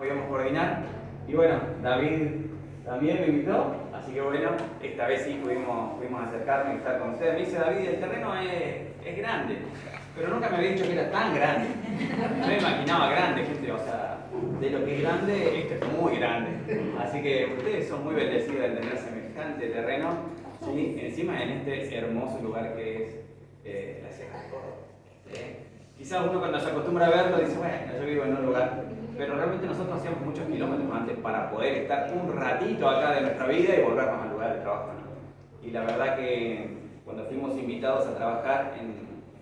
podíamos coordinar. Y bueno, David también me invitó, así que bueno, esta vez sí pudimos acercarme y estar con ustedes. Me dice David, el terreno es grande, pero nunca me había dicho que era tan grande. No me imaginaba grande, gente, o sea, de lo que es grande, esto es muy grande. Así que ustedes son muy bendecidos de tener semejante terreno, ¿sí? Encima en este hermoso lugar que es la Sierra de Córdoba. Quizás uno cuando se acostumbra a verlo dice, bueno, yo vivo en un lugar, pero realmente nosotros hacíamos muchos kilómetros antes para poder estar un ratito acá de nuestra vida y volvernos al lugar de trabajo, ¿no? Y la verdad que cuando fuimos invitados a trabajar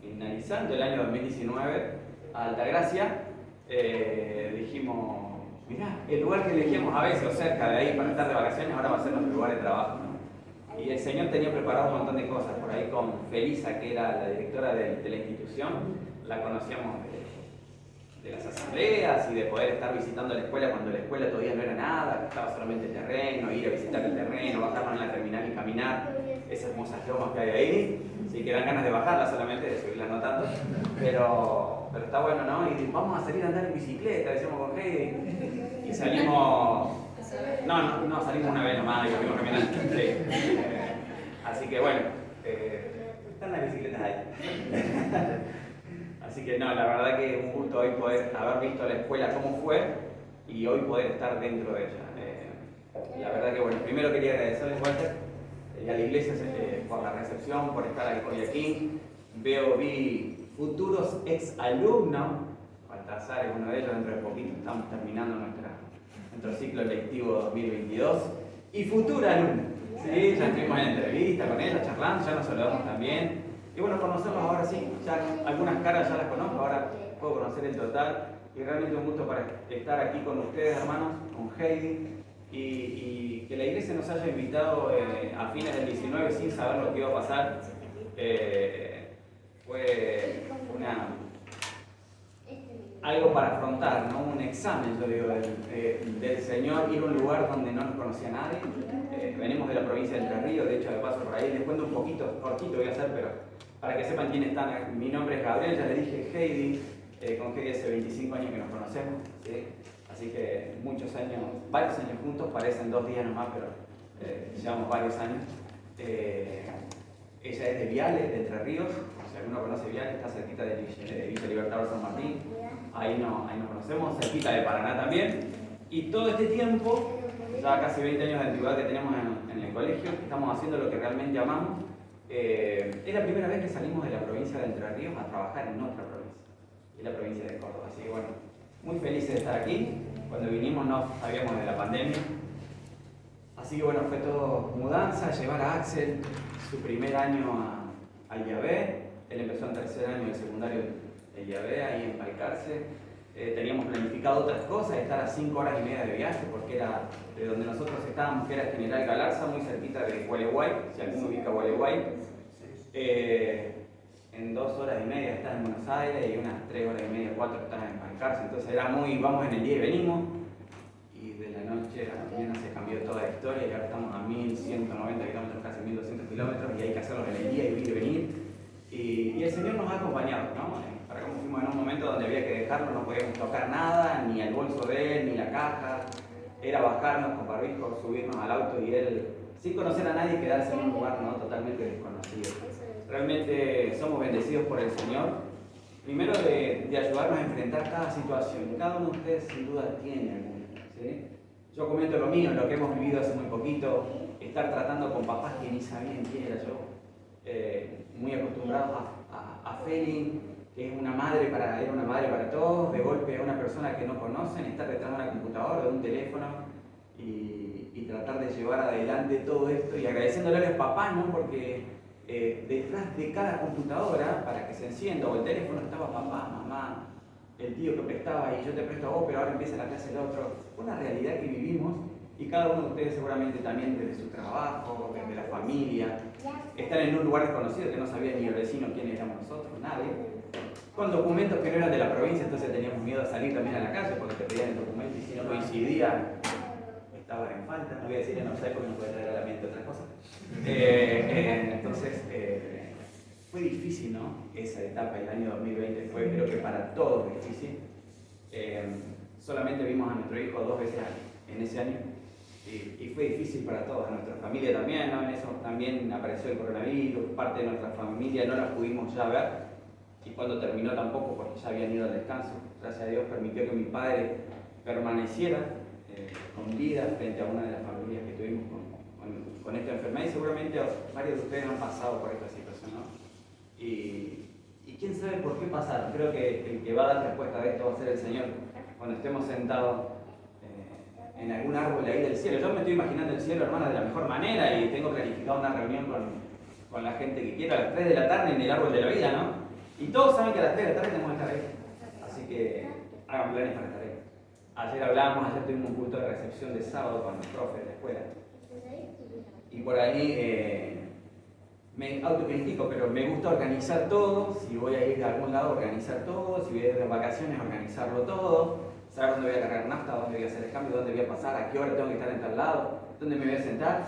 finalizando el año 2019 a Altagracia, dijimos, mirá, el lugar que elegíamos a veces o cerca de ahí para estar de vacaciones ahora va a ser nuestro lugar de trabajo, ¿no? Y el Señor tenía preparado un montón de cosas, por ahí con Felisa, que era la directora de la institución, la conocíamos de las asambleas y de poder estar visitando la escuela cuando la escuela todavía no era nada, estaba solamente el terreno, ir a visitar el terreno, bajarnos en la terminal y caminar esas hermosas lomas que hay ahí, sí que dan ganas de bajarlas solamente, de seguirlas notando, pero está bueno, ¿no? Y vamos a salir a andar en bicicleta, decíamos con Heidi, y salimos, no, salimos una vez nomás y fuimos caminando, sí. Así que bueno, están las bicicletas ahí. Así que no, la verdad que es un gusto hoy poder haber visto la escuela cómo fue y hoy poder estar dentro de ella. La verdad que bueno, primero quería agradecerles, Walter, y a la iglesia por la recepción, por estar hoy aquí. Vi futuros ex alumnos, Baltasar es uno de ellos, dentro de poquito estamos terminando nuestro ciclo lectivo 2022, y futura alumna, ¿sí? Ya estuvimos en entrevista con ella, charlando, ya nos saludamos también. Y bueno, conocerlos ahora sí, ya algunas caras ya las conozco, ahora puedo conocer el total. Y realmente un gusto para estar aquí con ustedes, hermanos, con Heidi. Y que la iglesia nos haya invitado a fines del 19 sin saber lo que iba a pasar. Fue algo para afrontar, ¿no? Un examen, yo digo, del Señor, ir a un lugar donde no nos conocía nadie. Venimos de la provincia de Entre Ríos, de hecho, de paso por ahí, les cuento un poquito, cortito voy a hacer, pero para que sepan quiénes están. Mi nombre es Gabriel, ya les dije Heidi, con Heidi hace 25 años que nos conocemos, ¿sí? Así que muchos años, varios años juntos, parecen 2 días nomás, pero llevamos varios años. Ella es de Viales, de Entre Ríos, si alguno conoce Viales, está cerquita de Villa Libertador San Martín, ahí nos conocemos, cerquita de Paraná también. Y todo este tiempo, ya casi 20 años de antigüedad que tenemos en el colegio, estamos haciendo lo que realmente amamos. Es la primera vez que salimos de la provincia de Entre Ríos a trabajar en otra provincia, es la provincia de Córdoba. Así que bueno, muy felices de estar aquí. Cuando vinimos no sabíamos de la pandemia. Así que bueno, fue todo mudanza, llevar a Axel su primer año al IAB. Él empezó en tercer año del secundario del IAB, ahí en Balcarce. Teníamos planificado otras cosas, estar a 5 horas y media de viaje, porque era de donde nosotros estábamos, que era General Galarza, muy cerquita de Gualeguay, si alguno ubica Gualeguay. En 2 horas y media estás en Buenos Aires y unas 3 horas y media, 4 estás en Balcarce. Entonces era vamos en el día y venimos. Y de la noche a la mañana se cambió toda la historia y ahora estamos a 1190 kilómetros, casi 1200 kilómetros, y hay que hacerlo en el día y ir y venir. Y el Señor nos ha acompañado, ¿no? Para cómo fuimos en un momento donde había que dejarlo, no podíamos tocar nada, ni el bolso de él, ni la caja. Era bajarnos con barbijo, subirnos al auto y él, sin conocer a nadie, quedarse en un lugar, ¿no?, totalmente desconocido. Realmente somos bendecidos por el Señor. Primero de ayudarnos a enfrentar cada situación. Cada uno de ustedes sin duda tiene alguna, ¿sí? Yo comento lo mío, lo que hemos vivido hace muy poquito, estar tratando con papás que ni sabían quién era yo. Muy acostumbrados a Feli, que es era una madre para todos, de golpe a una persona que no conocen, estar detrás de una computadora, de un teléfono, y tratar de llevar adelante todo esto, y agradeciéndole a los papás, ¿no? Porque detrás de cada computadora, para que se encienda, o el teléfono, estaba papá, mamá, el tío que prestaba, y yo te presto a vos, pero ahora empieza la clase del otro. Una realidad que vivimos, y cada uno de ustedes seguramente también desde su trabajo, desde la familia, están en un lugar desconocido que no sabía ni el vecino quién éramos nosotros, nadie, con documentos que no eran de la provincia, entonces teníamos miedo a salir también a la calle porque te pedían el documento y si no coincidía, estaba en falta. No voy a decir en offside porque no puede traer a la mente otras cosas. Entonces, fue difícil, ¿no? Esa etapa, el año 2020 fue, creo que para todos difícil. solamente vimos a nuestro hijo 2 veces en ese año. Y fue difícil para todos, a nuestra familia también, ¿no? En eso también apareció el coronavirus, parte de nuestra familia no la pudimos ya ver, y cuando terminó tampoco, porque ya habían ido al descanso. Gracias a Dios permitió que mi padre permaneciera con vida frente a una de las familias que tuvimos con esta enfermedad, y seguramente varios de ustedes han pasado por esta situación, ¿no? Y quién sabe por qué pasaron. Creo que el que va a dar respuesta a esto va a ser el Señor cuando estemos sentados en algún árbol de ahí del cielo. Yo me estoy imaginando el cielo, hermana, de la mejor manera, y tengo planificado una reunión con la gente que quiera a las 3 de la tarde en el árbol de la vida, ¿no? Y todos saben que a las 3 de la tarde tenemos que estar ahí. Así que hagan planes para estar ahí. Ayer ayer tuvimos un culto de recepción de sábado con los profes de la escuela. Y por ahí me autocritico, pero me gusta organizar todo. Si voy a ir a algún lado, organizar todo. Si voy a ir de vacaciones, organizarlo todo. Saber dónde voy a cargar nafta, dónde voy a hacer el cambio, dónde voy a pasar, a qué hora tengo que estar en tal lado, dónde me voy a sentar.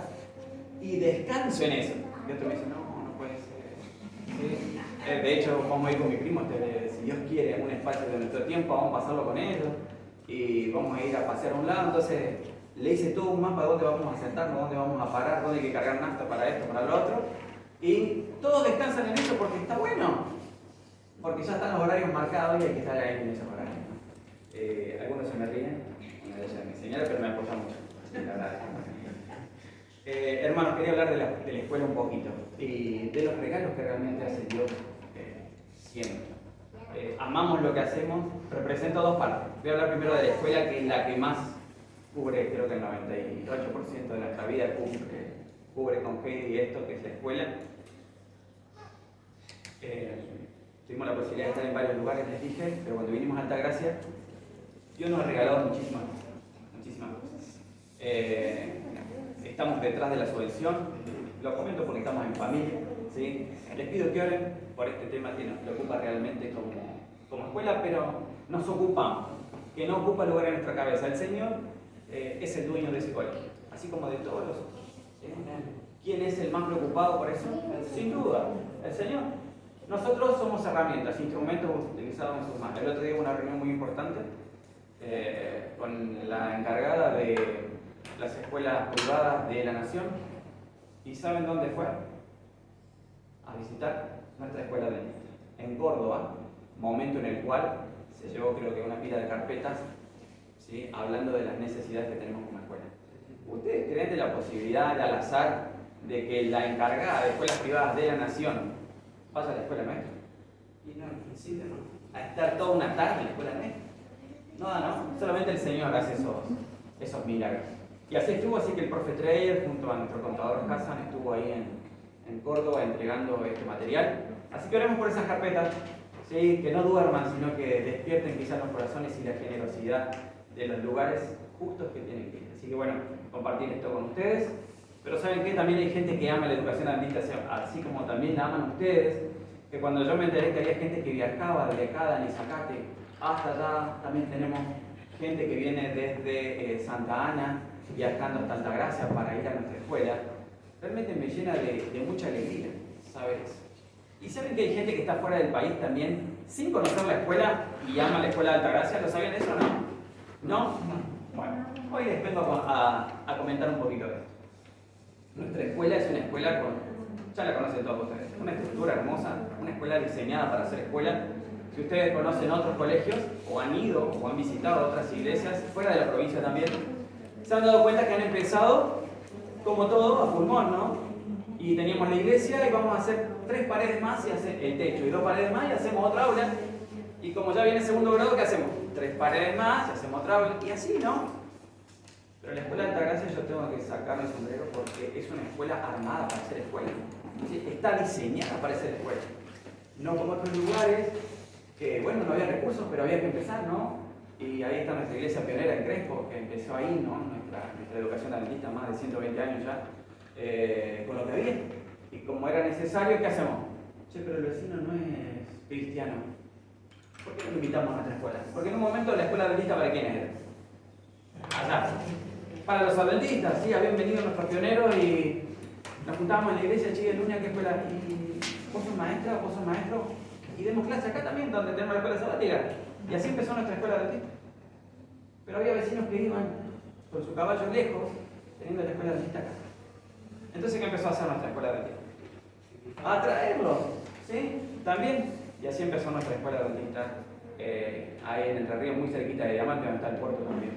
Y descanso en eso. Y otro me dice, no puede ser. ¿Sí? De hecho, vamos a ir con mi primo, si Dios quiere, un espacio de nuestro tiempo, vamos a pasarlo con ellos. Y vamos a ir a pasear a un lado. Entonces le hice todo un mapa de dónde vamos a sentarnos, dónde vamos a parar, dónde hay que cargar nafta para esto, para lo otro. Y todos descansan en eso porque está bueno. Porque ya están los horarios marcados y hay que estar ahí en esos horarios. Algunos se me ríen, una de ellas es mi señora, pero me apoya mucho. Así que la verdad, hermanos, quería hablar de la escuela un poquito y de los regalos que realmente hace Dios siempre. Amamos lo que hacemos, represento dos partes. Voy a hablar primero de la escuela, que es la que más cubre, creo que el 98% de nuestra vida cubre con Heidi esto, que es la escuela. Tuvimos la posibilidad de estar en varios lugares, les dije, pero cuando vinimos a Altagracia, Dios nos ha regalado muchísimas cosas. Estamos detrás de la subvención, lo comento porque estamos en familia, ¿sí? Les pido que oren por este tema que nos preocupa realmente como escuela, pero nos ocupamos, que no ocupa lugar en nuestra cabeza. El Señor es el dueño de ese colegio, así como de todos los otros. ¿Quién es el más preocupado por eso? Sin duda, el Señor. Nosotros somos herramientas, instrumentos utilizados en sus manos. El otro día hubo una reunión muy importante con la encargada de las escuelas privadas de la Nación. ¿Y saben dónde fue? A visitar nuestra escuela en Córdoba, momento en el cual se llevó, creo que, una pila de carpetas, ¿sí? Hablando de las necesidades que tenemos como escuela. ¿Ustedes creen de la posibilidad, al azar, de que la encargada de escuelas privadas de la Nación vaya a la escuela nuestra? Y no, en principio no. A estar toda una tarde en la escuela nuestra. No, solamente el Señor hace esos milagros. Y así estuvo, así que el profe Treyer junto a nuestro contador Hassan estuvo ahí en Córdoba entregando este material. Así que oremos por esas carpetas, ¿sí? Que no duerman, sino que despierten quizás los corazones y la generosidad de los lugares justos que tienen que ir. Así que bueno, compartir esto con ustedes. Pero ¿saben qué? También hay gente que ama la educación adventista, así como también la aman ustedes. Que cuando yo me enteré que había gente que viajaba de acá, de Zacate, hasta allá, también tenemos gente que viene desde Santa Ana, viajando hasta Altagracia para ir a nuestra escuela, realmente me llena de mucha alegría saber eso. Y saben que hay gente que está fuera del país también, sin conocer la escuela y ama la escuela de Altagracia. ¿Lo sabían eso o no? ¿No? Bueno, hoy les vengo a comentar un poquito de esto. Nuestra escuela es una escuela ya la conocen todos ustedes, una estructura hermosa, una escuela diseñada para ser escuela. Si ustedes conocen otros colegios, o han ido, o han visitado otras iglesias, fuera de la provincia también, se han dado cuenta que han empezado, como todo, a pulmón, ¿no? Y teníamos la iglesia y vamos a hacer 3 paredes más y hacer el techo, y 2 paredes más y hacemos otra aula. Y como ya viene el segundo grado, ¿qué hacemos? 3 paredes más y hacemos otra aula. Y así, ¿no? Pero la escuela de Altagracia yo tengo que sacarme el sombrero porque es una escuela armada para ser escuela. Está diseñada para ser escuela. No como otros lugares que, bueno, no había recursos, pero había que empezar, ¿no? Y ahí está nuestra iglesia pionera en Crespo, que empezó ahí, ¿no? Nuestra educación adventista, más de 120 años ya, con lo que había. Y como era necesario, ¿qué hacemos? Che, pero el vecino no es cristiano. ¿Por qué no lo invitamos a nuestra escuela? Porque en un momento la escuela adventista, ¿para quién era? Allá. Para los adventistas, sí, habían venido nuestros pioneros y nos juntábamos en la iglesia, che, Lunia, ¿qué escuela? ¿Y vos sos maestra? ¿Vos sos maestro? Y demos clase acá también, donde tenemos la escuela sabática. Y así empezó nuestra escuela adventista. Pero había vecinos que iban con su caballo lejos, teniendo la escuela dentista acá. Entonces, ¿qué empezó a hacer nuestra escuela dentista? A atraerlos, ¿sí? También. Y así empezó nuestra escuela dentista, ahí en Entre Ríos, muy cerquita de Diamante, donde está el puerto también.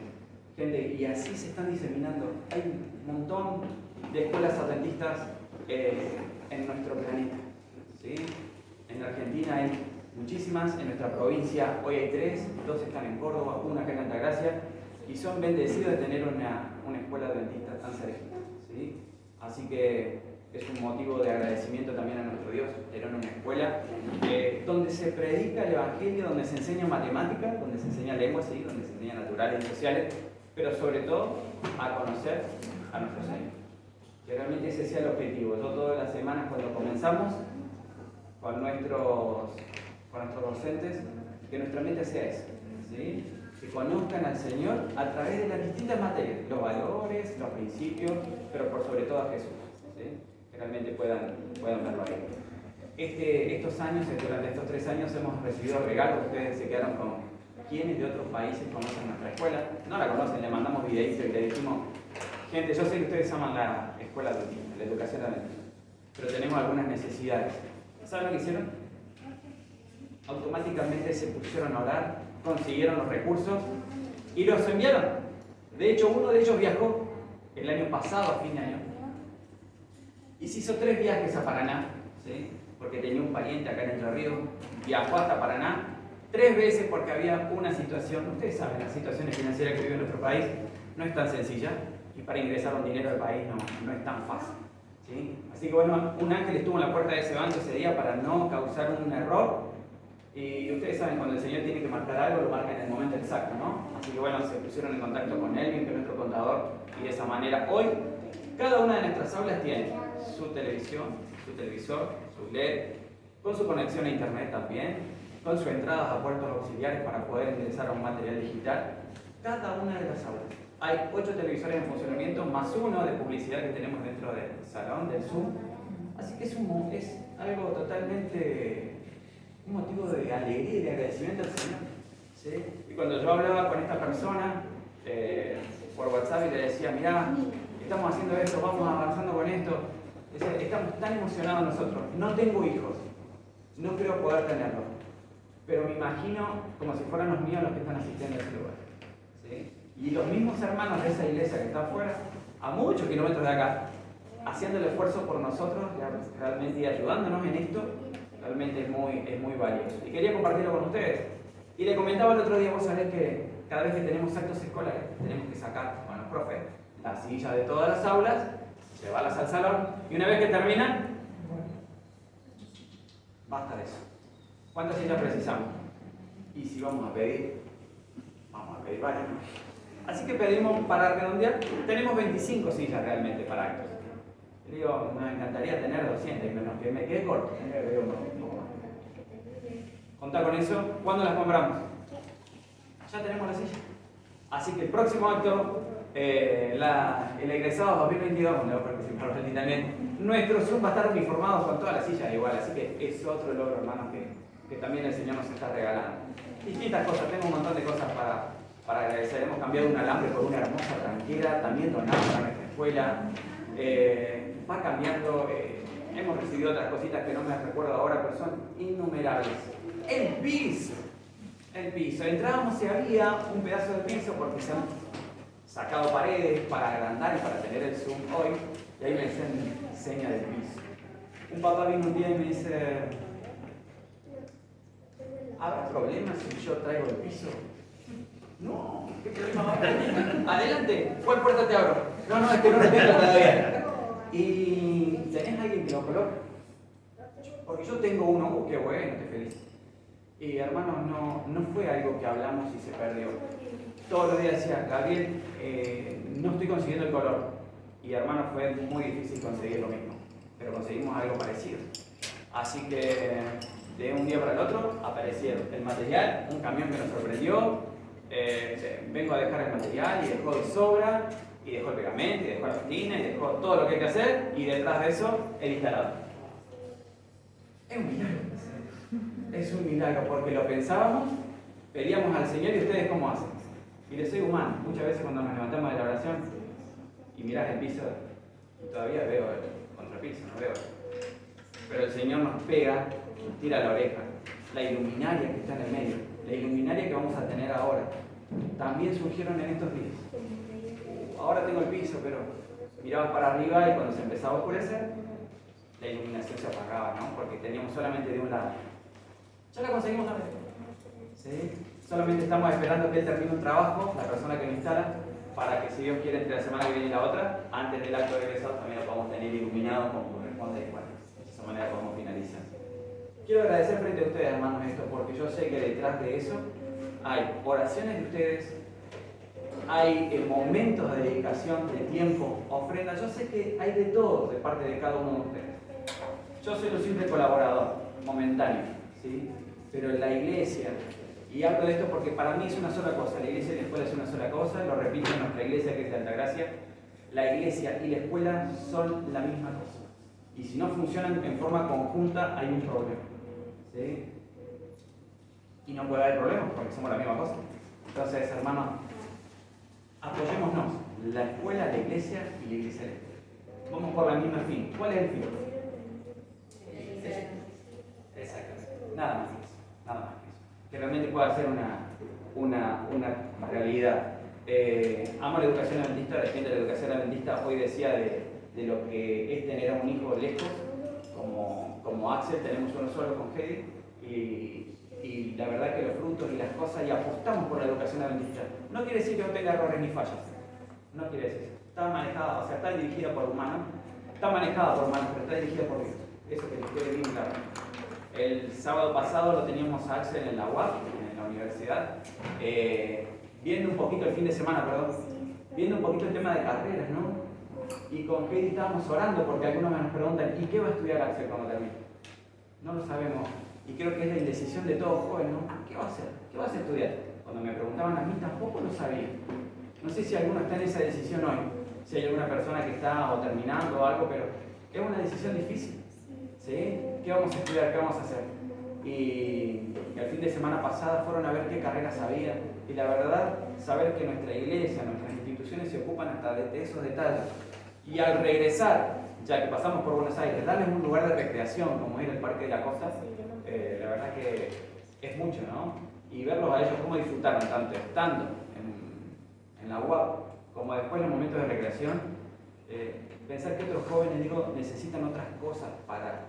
Gente, y así se están diseminando. Hay un montón de escuelas adventistas en nuestro planeta, ¿sí? En Argentina hay muchísimas, en nuestra provincia hoy hay 3, 2 están en Córdoba, una acá en Altagracia, y son bendecidos de tener una escuela adventista tan cerquita, ¿sí? Así que es un motivo de agradecimiento también a nuestro Dios, tener una escuela donde se predica el Evangelio, donde se enseña matemática, donde se enseña lengua, ¿sí? Donde se enseña naturales y sociales, pero sobre todo a conocer a nuestro Señor. Que realmente ese sea el objetivo. Yo todas las semanas cuando comenzamos con nuestros docentes, que nuestra mente sea esa, ¿sí? Que conozcan al Señor a través de las distintas materias, los valores, los principios, pero por sobre todo a Jesús, ¿sí? Que realmente puedan verlo ahí. Estos años, durante estos 3 años hemos recibido regalos. Ustedes se quedaron con quiénes de otros países conocen nuestra escuela. No la conocen, le mandamos videitos y le dijimos, gente, yo sé que ustedes aman la escuela adventista, la educación adventista, pero tenemos algunas necesidades. ¿Saben lo que hicieron? Automáticamente se pusieron a orar, consiguieron los recursos y los enviaron. De hecho, uno de ellos viajó el año pasado, a fin de año, y se hizo 3 viajes a Paraná, ¿sí? Porque tenía un pariente acá en Entre Ríos, viajó hasta Paraná 3 veces porque había una situación. Ustedes saben, las situaciones financieras que vive nuestro país no es tan sencilla, y para ingresar un dinero al país no es tan fácil, ¿sí? Así que bueno, un ángel estuvo en la puerta de ese banco ese día para no causar un error. Y ustedes saben, cuando el Señor tiene que marcar algo, lo marca en el momento exacto, ¿no? Así que bueno, se pusieron en contacto con Elvin, que es nuestro contador, y de esa manera hoy cada una de nuestras aulas tiene su televisión, su televisor, su LED, con su conexión a internet también, con sus entradas a puertos auxiliares para poder ingresar a un material digital. Cada una de las aulas. Hay 8 televisores en funcionamiento, más uno de publicidad que tenemos dentro del salón, del Zoom. Así que es algo totalmente, un motivo de alegría y de agradecimiento al Señor, ¿sí? Y cuando yo hablaba con esta persona por WhatsApp y le decía, mirá, estamos haciendo esto, vamos avanzando con esto, decía, estamos tan emocionados nosotros, no tengo hijos, no creo poder tenerlos, pero me imagino como si fueran los míos los que están asistiendo a ese lugar, ¿sí? Y los mismos hermanos de esa iglesia que está afuera, a muchos kilómetros de acá, haciendo el esfuerzo por nosotros, realmente, y ayudándonos en esto, realmente es muy valioso. Y quería compartirlo con ustedes. Y le comentaba el otro día, vos sabés que cada vez que tenemos actos escolares, tenemos que sacar con los profes la silla de todas las aulas, llevarlas al salón, y una vez que terminan, basta de eso. ¿Cuántas sillas precisamos? Y si vamos a pedir varias, ¿no? Así que pedimos, para redondear, tenemos 25 sillas realmente para actos. Le digo, me encantaría tener 200, menos que me quede corto. Contá con eso. ¿Cuándo las compramos? Ya tenemos la silla. Así que el próximo acto, el egresado 2022, donde va a participar Valentín también, nuestro Zoom va a estar uniformado con todas las sillas igual. Así que es otro logro, hermanos, que también el Señor nos está regalando. Distintas cosas, tengo un montón de cosas para agradecer. Hemos cambiado un alambre por una hermosa tranquera, también donada para nuestra escuela. Va cambiando, hemos recibido otras cositas que no me recuerdo ahora, pero son innumerables. El piso. Entrábamos y había un pedazo de piso porque se han sacado paredes para agrandar y para tener el Zoom hoy, y ahí me enseña del piso. Un papá vino un día y me dice, ¿habrá problemas si yo traigo el piso? No, ¿qué problema va a haber? Adelante, ¿cuál puerta te abro? No, es que no lo tengo todavía. ¿Y tenés alguien que lo coloque? Porque yo tengo uno, qué bueno, qué feliz. Y hermanos, no fue algo que hablamos y se perdió. Todos los días decía, Gabriel, no estoy consiguiendo el color. Y hermanos, fue muy difícil conseguir lo mismo, pero conseguimos algo parecido. Así que de un día para el otro aparecieron el material, un camión que nos sorprendió. Vengo a dejar el material y dejó de sobra, y dejó el pegamento, y dejó las tinas, y dejó todo lo que hay que hacer, y detrás de eso, el instalador. Es un milagro. Es un milagro, porque lo pensábamos, pedíamos al Señor, y ustedes ¿cómo hacen? Mire, soy humano. Muchas veces cuando nos levantamos de la oración y mirás el piso, todavía veo el contrapiso, no veo. Pero el Señor nos pega, nos tira la oreja. La iluminaria que está en el medio, la iluminaria que vamos a tener ahora, también surgieron en estos días. Ahora tengo el piso, pero mirabas para arriba y cuando se empezaba a oscurecer, la iluminación se apagaba, ¿no? Porque teníamos solamente de un lado. Ya la conseguimos también. ¿Sí? Solamente estamos esperando que él termine un trabajo, la persona que lo instala, para que si Dios quiere entre la semana que viene y la otra, antes del acto de egresado también lo podamos tener iluminado como corresponde y bueno, de esa manera podemos finalizar. Quiero agradecer frente a ustedes, hermanos, esto, porque yo sé que detrás de eso hay oraciones de ustedes, hay momentos de dedicación, de tiempo, ofrendas. Yo sé que hay de todo de parte de cada uno de ustedes. Yo soy un simple colaborador, momentáneo, ¿sí? Pero la iglesia, y hablo de esto porque para mí es una sola cosa, la iglesia y la escuela es una sola cosa, lo repito en nuestra iglesia que es de Altagracia, la iglesia y la escuela son la misma cosa. Y si no funcionan en forma conjunta hay un problema, ¿sí? Y no puede haber problemas porque somos la misma cosa. Entonces, hermanos, apoyémonos, la escuela, la iglesia y la iglesia de la escuela. Vamos por la misma fin. ¿Cuál es el fin? Exactamente. Nada más que eso. Nada más que eso. Que realmente pueda ser una realidad. Amo la educación adventista, defiendo la educación adventista. Hoy decía de lo que es tener a un hijo lejos, como Axel, tenemos uno solo con Heidi, y la verdad que los frutos y las cosas, y apostamos por la educación adventista. No quiere decir que no tenga errores ni fallas. No quiere decir eso. Está manejada, o sea, está dirigida por humanos, está manejada por humanos, pero está dirigida por Dios. Eso que les quede bien claro. El sábado pasado lo teníamos a Axel en la UAP, en la universidad, viendo un poquito el fin de semana, viendo un poquito el tema de carreras, ¿no? Y con Heidi estábamos orando porque algunos nos preguntan, ¿y qué va a estudiar Axel cuando termine? No lo sabemos. Y creo que es la indecisión de todo joven, ¿no? ¿Qué va a hacer? ¿Qué vas a estudiar? Cuando me preguntaban a mí tampoco lo sabía. No sé si alguno está en esa decisión hoy, si hay alguna persona que está o terminando o algo, pero es una decisión difícil, ¿sí? ¿Qué vamos a estudiar? ¿Qué vamos a hacer? Y el fin de semana pasada fueron a ver qué carreras había, y la verdad, saber que nuestra iglesia, nuestras instituciones se ocupan hasta de esos detalles. Y al regresar, ya que pasamos por Buenos Aires, darles un lugar de recreación como era el Parque de la Costa, la verdad que es mucho, ¿no? Y verlos a ellos cómo disfrutaron tanto estando en la UAP como después en los momentos de recreación, pensar que otros jóvenes, digo, necesitan otras cosas para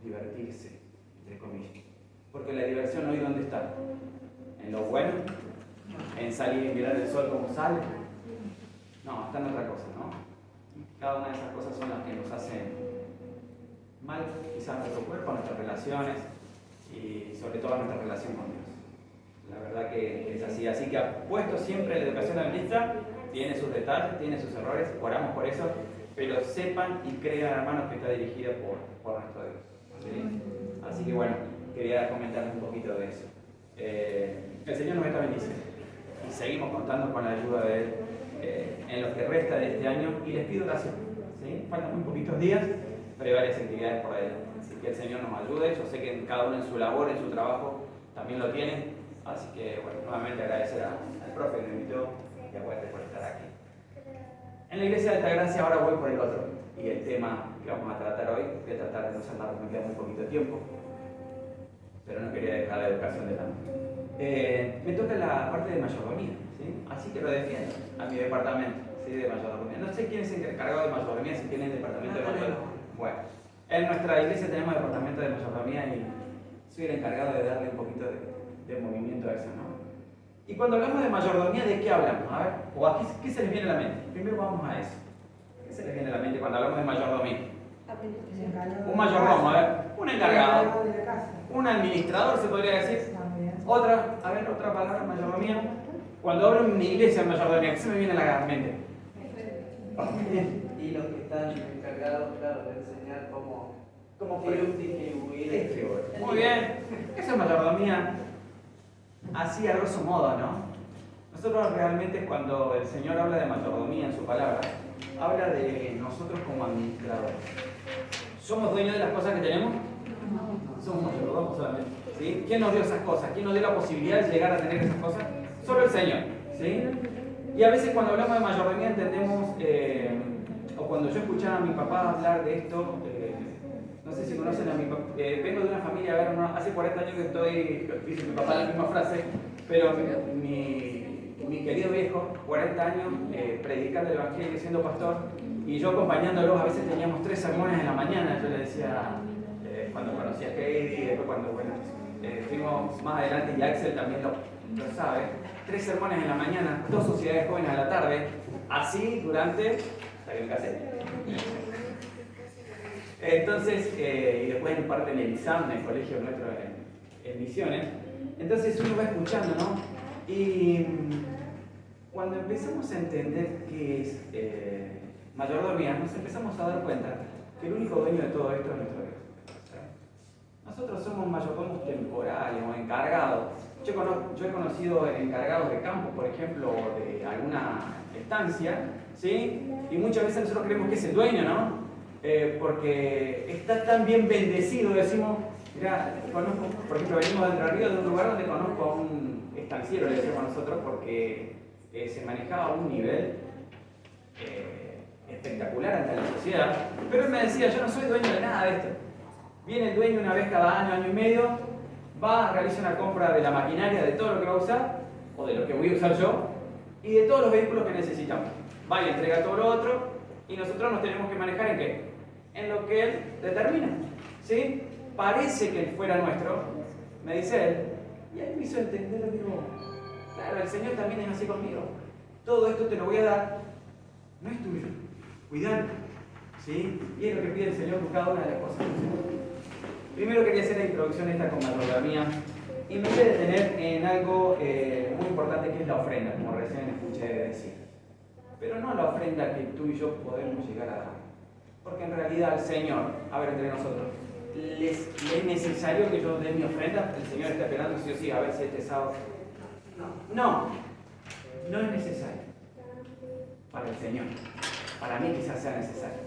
divertirse, entre comillas. Porque la diversión hoy, ¿dónde está? ¿En lo bueno? ¿En salir y mirar el sol como sale? No, está en otra cosa, ¿no? Cada una de esas cosas son las que nos hacen mal, quizás a nuestro cuerpo, a nuestras relaciones y sobre todo a nuestra relación con Dios. La verdad que es así. Así que apuesto siempre a la educación adventista, tiene sus detalles, tiene sus errores, oramos por eso, pero sepan y crean, hermanos, que está dirigida por nuestro Dios. ¿Sí? Así que bueno, quería comentarles un poquito de eso. El Señor nos está bendiciendo y seguimos contando con la ayuda de Él en lo que resta de este año, y les pido oración. ¿Sí? Faltan muy poquitos días, pero hay varias actividades por ahí. Así que el Señor nos ayude. Yo sé que cada uno en su labor, en su trabajo, también lo tiene. Así que, bueno, nuevamente agradecer al profe que me invitó y a Walter por estar aquí. En la iglesia de Altagracia ahora voy por el otro. Y el tema que vamos a tratar hoy, voy a tratar de no ser largo, me queda muy poquito tiempo, pero no quería dejar la educación de lado. Me toca la parte de mayordomía, ¿sí? Así que lo defiendo a mi departamento, ¿sí? De mayordomía. No sé quién es el encargado de mayordomía, si tiene el departamento de mayordomía. Bueno, en nuestra iglesia tenemos departamento de mayordomía y soy el encargado de darle un poquito de movimiento a eso, ¿no? Y cuando hablamos de mayordomía, ¿de qué hablamos? A ver, o aquí, ¿qué se les viene a la mente? Primero vamos a eso. ¿Qué se les viene a la mente cuando hablamos de mayordomía? Un mayordomo, a ver, un encargado, un administrador, se podría decir. Otra palabra, mayordomía. Cuando hablo en una iglesia de mayordomía, ¿qué se me viene a la mente? Y los que están encargados, claro, de enseñar cómo distribuir. Muy bien, eso es mayordomía, así a grosso modo, ¿no? Nosotros realmente, cuando el Señor habla de mayordomía en su palabra, habla de nosotros como administradores. ¿Somos dueños de las cosas que tenemos? Somos mayordomos solamente. ¿Sí? ¿Quién nos dio esas cosas? ¿Quién nos dio la posibilidad de llegar a tener esas cosas? Solo el Señor. ¿Sí? Y a veces cuando hablamos de mayordomía entendemos, o cuando yo escuchaba a mi papá hablar de esto, no sé si conocen a mi papá, vengo de una familia, a ver, hace 40 años que estoy, dice mi papá la misma frase, pero mi querido viejo, 40 años, predicando el Evangelio, siendo pastor, y yo acompañándolos, a veces teníamos 3 sermones en la mañana, yo le decía, cuando conocí a Heidi, después cuando, bueno, fuimos más adelante, y Axel también lo sabe, 3 sermones en la mañana, 2 sociedades jóvenes a la tarde, así durante, hasta que me casé. Entonces, y después en parte en el ISAM, en el colegio nuestro en Misiones, entonces uno va escuchando, ¿no? Y cuando empezamos a entender qué es mayordomía, nos empezamos a dar cuenta que el único dueño de todo esto es nuestro Dios. Nosotros somos mayordomos temporales o encargados. Yo he conocido encargados de campo, por ejemplo, de alguna estancia, ¿sí? Y muchas veces nosotros creemos que es el dueño, ¿no? Porque está tan bien bendecido, decimos, mira, conozco, por ejemplo, venimos de Entre Ríos, de un lugar donde conozco a un estanciero, le decimos nosotros, porque se manejaba a un nivel espectacular ante la sociedad, pero él me decía, yo no soy dueño de nada de esto. Viene el dueño una vez cada año, año y medio, va, realiza una compra de la maquinaria, de todo lo que va a usar, o de lo que voy a usar yo, y de todos los vehículos que necesitamos. Va y entrega todo lo otro, y nosotros nos tenemos que manejar ¿en qué? En lo que él determina, ¿sí? Parece que fuera nuestro, me dice él, y él me hizo entender, digo, claro, el Señor también es así conmigo. Todo esto te lo voy a dar, no es tuyo, cuidado, ¿sí? Y es lo que pide el Señor por cada una de las cosas. Primero quería hacer la introducción esta con mayordomía, y me voy a detener en algo muy importante que es la ofrenda, como recién escuché decir. Pero no la ofrenda que tú y yo podemos llegar a dar. Porque en realidad al Señor, a ver, entre nosotros, ¿les es necesario que yo dé mi ofrenda? El Señor está esperando sí o sí, a ver si este sábado. No es necesario. Para el Señor. Para mí quizás sea necesario.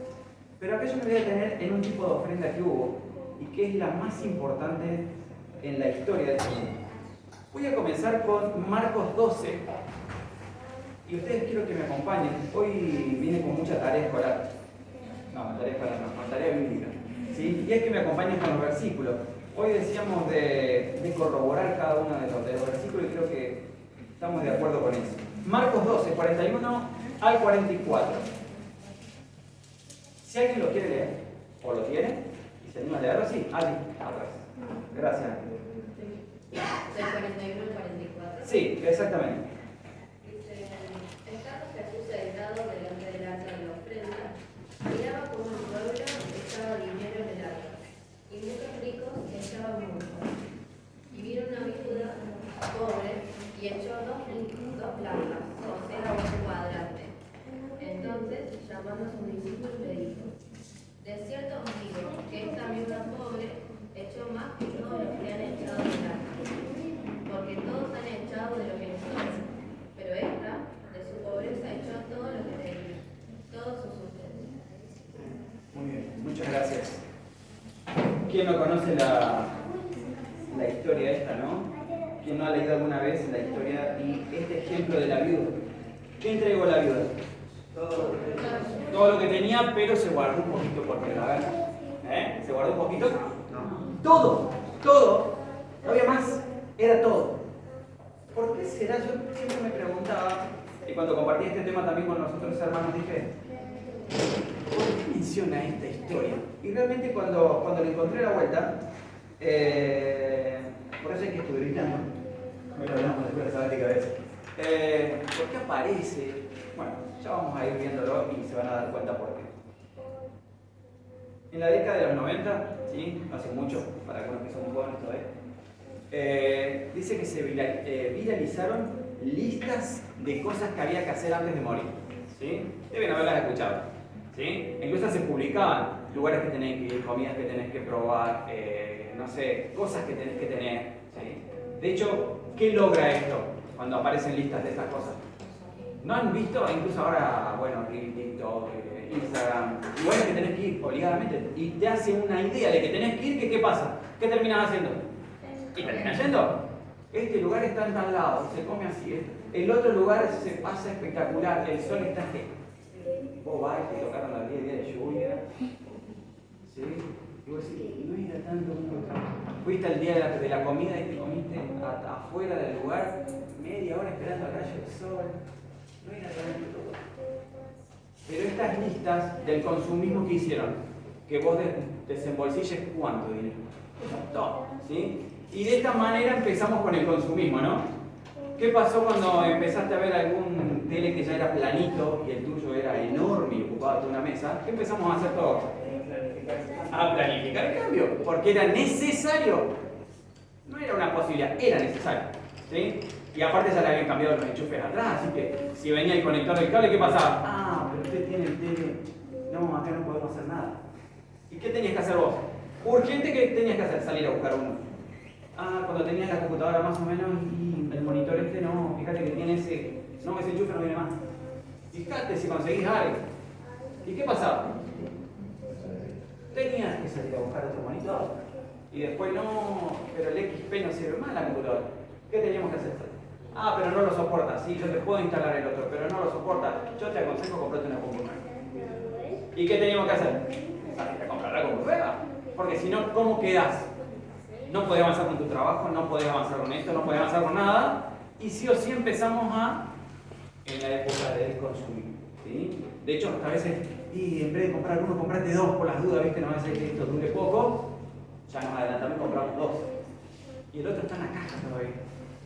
Pero acá yo me voy a detener en un tipo de ofrenda que hubo y que es la más importante en la historia del mundo. Voy a comenzar con Marcos 12. Y ustedes quiero que me acompañen. Hoy vine con mucha tarea escolar. No, tarea escolar no, con tarea bíblica. ¿Sí? Y es que me acompañen con los versículos. Hoy decíamos de corroborar cada uno de los versículos y creo que estamos de acuerdo con eso. Marcos 12, 41 al 44. Si alguien lo quiere leer, o lo tiene, y se anima a leerlo, sí, Ali, atrás. Gracias. Del 41 al 44. Sí, exactamente. Estando Jesús sentado delante del arca de la ofrenda, miraba como el pueblo echaba dinero en el arca, y muchos ricos echaban mucho. Y vino una viuda pobre y echó dos blancas, o sea, un cuadrante. Entonces, llamando a sus discípulos, le dijo: de cierto os digo que esta viuda pobre echó más que todos los que han echado en el arca, porque todos han echado de lo que les sobra, pero esta de su pobreza echó todo lo que tenía, todo su sustento. Muy bien, muchas gracias. ¿Quién no conoce la historia esta, no? ¿Quién no ha leído alguna vez la historia y este ejemplo de la viuda? ¿Qué entregó la viuda? Todo lo que tenía, pero se guardó un poquito porque la verdad. ¿Se guardó un poquito? No. Todo. No había más, era todo. ¿Por qué será? Yo siempre me preguntaba, y cuando compartí este tema también con los otros hermanos, dije, ¿por qué menciona esta historia? Y realmente cuando le encontré la vuelta, por eso es que estuve gritando, me lo hablamos después de sabática a veces. ¿Por qué aparece? Bueno, ya vamos a ir viéndolo y se van a dar cuenta por qué. En la década de los 90, ¿sí? No hace mucho, para algunos que somos jóvenes todavía, dice que se viralizaron listas de cosas que había que hacer antes de morir. ¿Sí? Deben haberlas escuchado. ¿Sí? Incluso se publicaban lugares que tenés que ir, comidas que tenés que probar, no sé, cosas que tenés que tener. ¿Sí? De hecho, ¿qué logra esto cuando aparecen listas de estas cosas? ¿No han visto? Incluso ahora, bueno, TikTok, Instagram, lugares que tenés que ir obligadamente y te hace una idea de que tenés que ir, que ¿qué pasa? ¿Qué terminas haciendo? ¿Y terminas yendo? Este lugar está en tal lado, se come así, El otro lugar se pasa espectacular, el sol está que vos vas y te tocaron los 10 días de lluvia. ¿Sí? Y vos decís, no era tanto como otra. Fuiste al día de la comida y te comiste afuera del lugar, media hora esperando al rayo del sol. No era tanto todo. Pero estas listas del consumismo que hicieron, que vos desembolsilles cuánto dinero, todo, ¿sí? Y de esta manera empezamos con el consumismo, ¿no? ¿Qué pasó cuando empezaste a ver algún tele que ya era planito y el tuyo era enorme y ocupaba toda una mesa? ¿Qué empezamos a hacer todos? A planificar el cambio, porque era necesario. No era una posibilidad, era necesario, ¿sí? Y aparte ya le habían cambiado los enchufes atrás, así que si venía el conector del cable, ¿qué pasaba? Ah, pero usted tiene el tele. No, acá no podemos hacer nada. ¿Y qué tenías que hacer vos? Urgente, ¿qué tenías que hacer? Salir a buscar uno. Ah, cuando tenías la computadora más o menos y el monitor no, fíjate que tiene ese enchufe no viene más. Fíjate si conseguís algo. ¿Y qué pasaba? Tenías que salir a buscar otro monitor. Y después no, pero el XP no sirve más la computadora. ¿Qué teníamos que hacer? Ah, pero no lo soporta. Sí, yo te puedo instalar el otro, pero no lo soporta. Yo te aconsejo comprarte una computadora. ¿Y qué teníamos que hacer? Salir a comprar la computadora. Porque si no, ¿cómo quedás? No podés avanzar con tu trabajo, no podés avanzar con esto, no podés avanzar con nada. Y sí o sí empezamos en la época del consumismo, ¿sí? De hecho, a veces, y en vez de comprar uno, comprate dos por las dudas, ¿viste? No va a ser que esto dure poco. Ya nos adelantamos y compramos dos. Y el otro está en la caja todavía.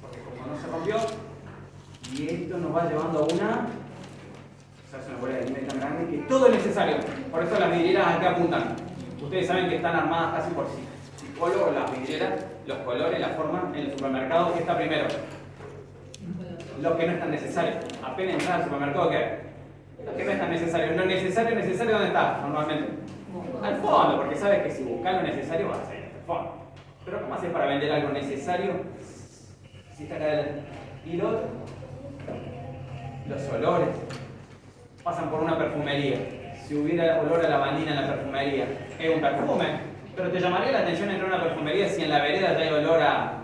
Porque como no se rompió, y esto nos va llevando a una... O sea, es una bola de nivel tan grande que todo es necesario. Por eso las vidrieras aquí apuntan. Ustedes saben que están armadas casi por psicólogos las vidrieras, los colores, la forma en el supermercado. ¿Qué está primero? Lo que no es tan necesario. Apenas entrar al supermercado, ¿qué hay? Lo que no es tan necesario. Lo necesario, ¿dónde está? Normalmente. Al fondo, porque sabes que si buscas lo necesario vas a salir al fondo. Pero ¿cómo haces para vender algo necesario si está acá adelante? Y lo otro, los olores. Pasan por una perfumería. Si hubiera olor a lavandina en la perfumería, es un perfume. Pero te llamaría la atención entrar a una perfumería si en la vereda ya hay olor a...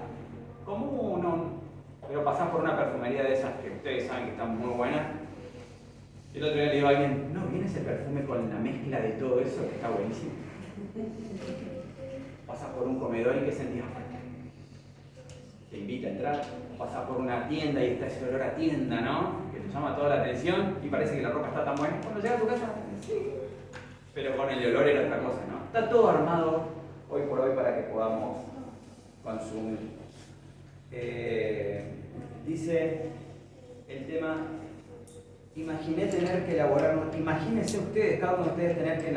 común, no. Pero pasás por una perfumería de esas que ustedes saben que están muy buenas. El otro día le digo a alguien, ¿no viene ese perfume con la mezcla de todo eso que está buenísimo? Pasas por un comedor y ¿qué sentís? Te invita a entrar. Pasas por una tienda y está ese olor a tienda, ¿no? Que te llama toda la atención y parece que la ropa está tan buena. Cuando llegas a tu casa, sí. Pero con el olor era otra cosa, ¿no? Está todo armado hoy por hoy para que podamos consumir. Dice el tema, imagínense ustedes, cada uno de ustedes tener que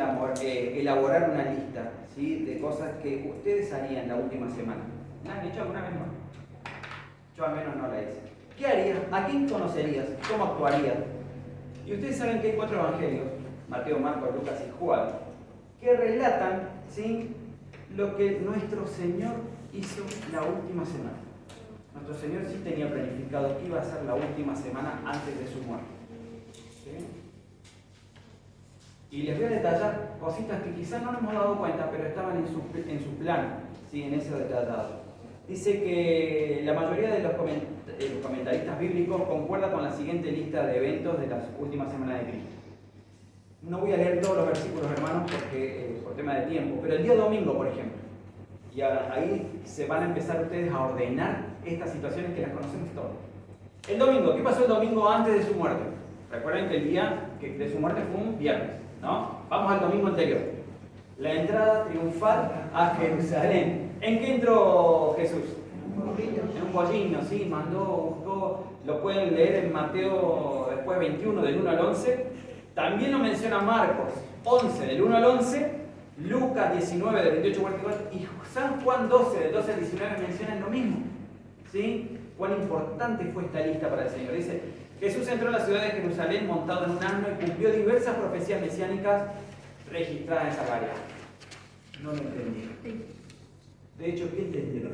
elaborar una lista, ¿sí? De cosas que ustedes harían la última semana. ¿La han hecho alguna vez? No. Yo al menos no la hice. ¿Qué harías? ¿A quién conocerías? ¿Cómo actuarías? Y ustedes saben que hay 4 evangelios, Mateo, Marcos, Lucas y Juan, que relatan, ¿sí?, lo que nuestro Señor hizo la última semana. Nuestro Señor sí tenía planificado que iba a ser la última semana antes de su muerte. ¿Sí? Y les voy a detallar cositas que quizás no nos hemos dado cuenta, pero estaban en su plan, ¿sí?, en ese detallado. Dice que la mayoría de los comentaristas bíblicos concuerda con la siguiente lista de eventos de las últimas semanas de Cristo. No voy a leer todos los versículos, hermanos, porque por tema de tiempo, pero el día domingo, por ejemplo, y ahí se van a empezar ustedes a ordenar estas situaciones que las conocemos todos. El domingo, ¿qué pasó el domingo antes de su muerte? Recuerden que el día de su muerte fue un viernes, ¿no? Vamos al domingo anterior. La entrada triunfal a Jerusalén. ¿En qué entró Jesús? En un pollino, sí, buscó, lo pueden leer en Mateo después 21, del 1 al 11. También lo menciona Marcos 11, del 1 al 11, Lucas 19, del 28 al 44, y San Juan 12, del 12 al 19 mencionan lo mismo. ¿Sí? Cuán importante fue esta lista para el Señor. Dice, Jesús entró a la ciudad de Jerusalén montado en un asno y cumplió diversas profecías mesiánicas registradas en Zacarías. No lo entendieron. De hecho, ¿qué entendieron?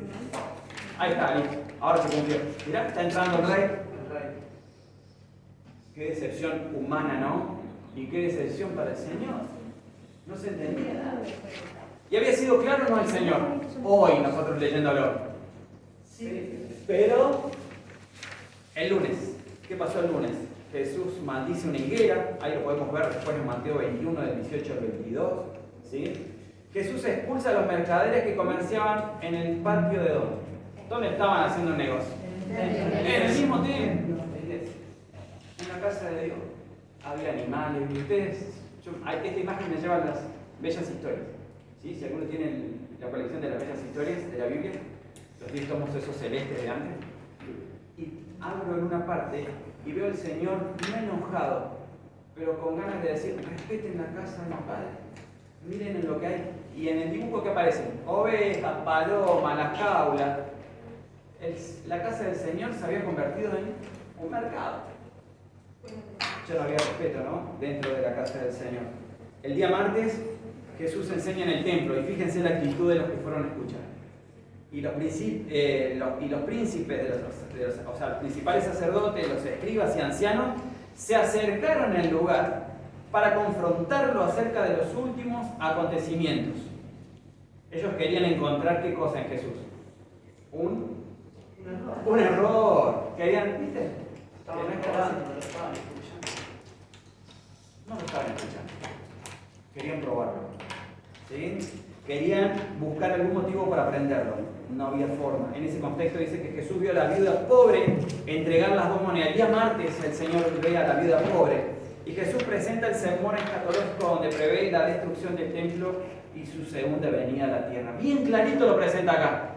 Ahí está, listo. Ahora se cumplió. Mirá, está entrando el rey. Qué decepción humana, ¿no? Y qué decepción para el Señor. No se entendía nada. ¿Y había sido claro o no el Señor? Hoy nosotros leyéndolo. Sí. Pero el lunes, ¿Qué pasó el lunes? Jesús maldice una higuera, ahí lo podemos ver después en Mateo 21, del 18 al 22. ¿Sí? Jesús expulsa a los mercaderes que comerciaban en el patio de ¿dónde? ¿Dónde estaban haciendo un negocio? En el mismo templo, en la casa de Dios. Había animales, y ustedes, esta imagen me lleva a las bellas historias. ¿Sí? Si alguno tiene la colección de las bellas historias de la Biblia, los 10 tomos esos celestes delante, y abro en una parte y veo al Señor no enojado, pero con ganas de decir, respeten la casa de mi Padre, miren en lo que hay. Y en el dibujo que aparecen, ovejas, palomas, las jaulas. La casa del Señor se había convertido en un mercado. Ya no había respeto, ¿no? Dentro de la casa del Señor. El día martes, Jesús enseña en el templo, y fíjense la actitud de los que fueron a escuchar. Y los príncipes, o sea, los principales sacerdotes, los escribas y ancianos, se acercaron al lugar para confrontarlo acerca de los últimos acontecimientos. Ellos querían encontrar qué cosa en Jesús. Un error. Querían, ¿viste? Estaban esperando, no lo estaban escuchando. No lo estaban escuchando. Querían probarlo. ¿Sí? Querían buscar algún motivo para aprenderlo. No había forma. En ese contexto dice que Jesús vio a la viuda pobre entregar las 2 monedas. El día martes el Señor ve a la viuda pobre. Y Jesús presenta el sermón escatológico donde prevé la destrucción del templo y su segunda venida a la tierra. Bien clarito lo presenta acá.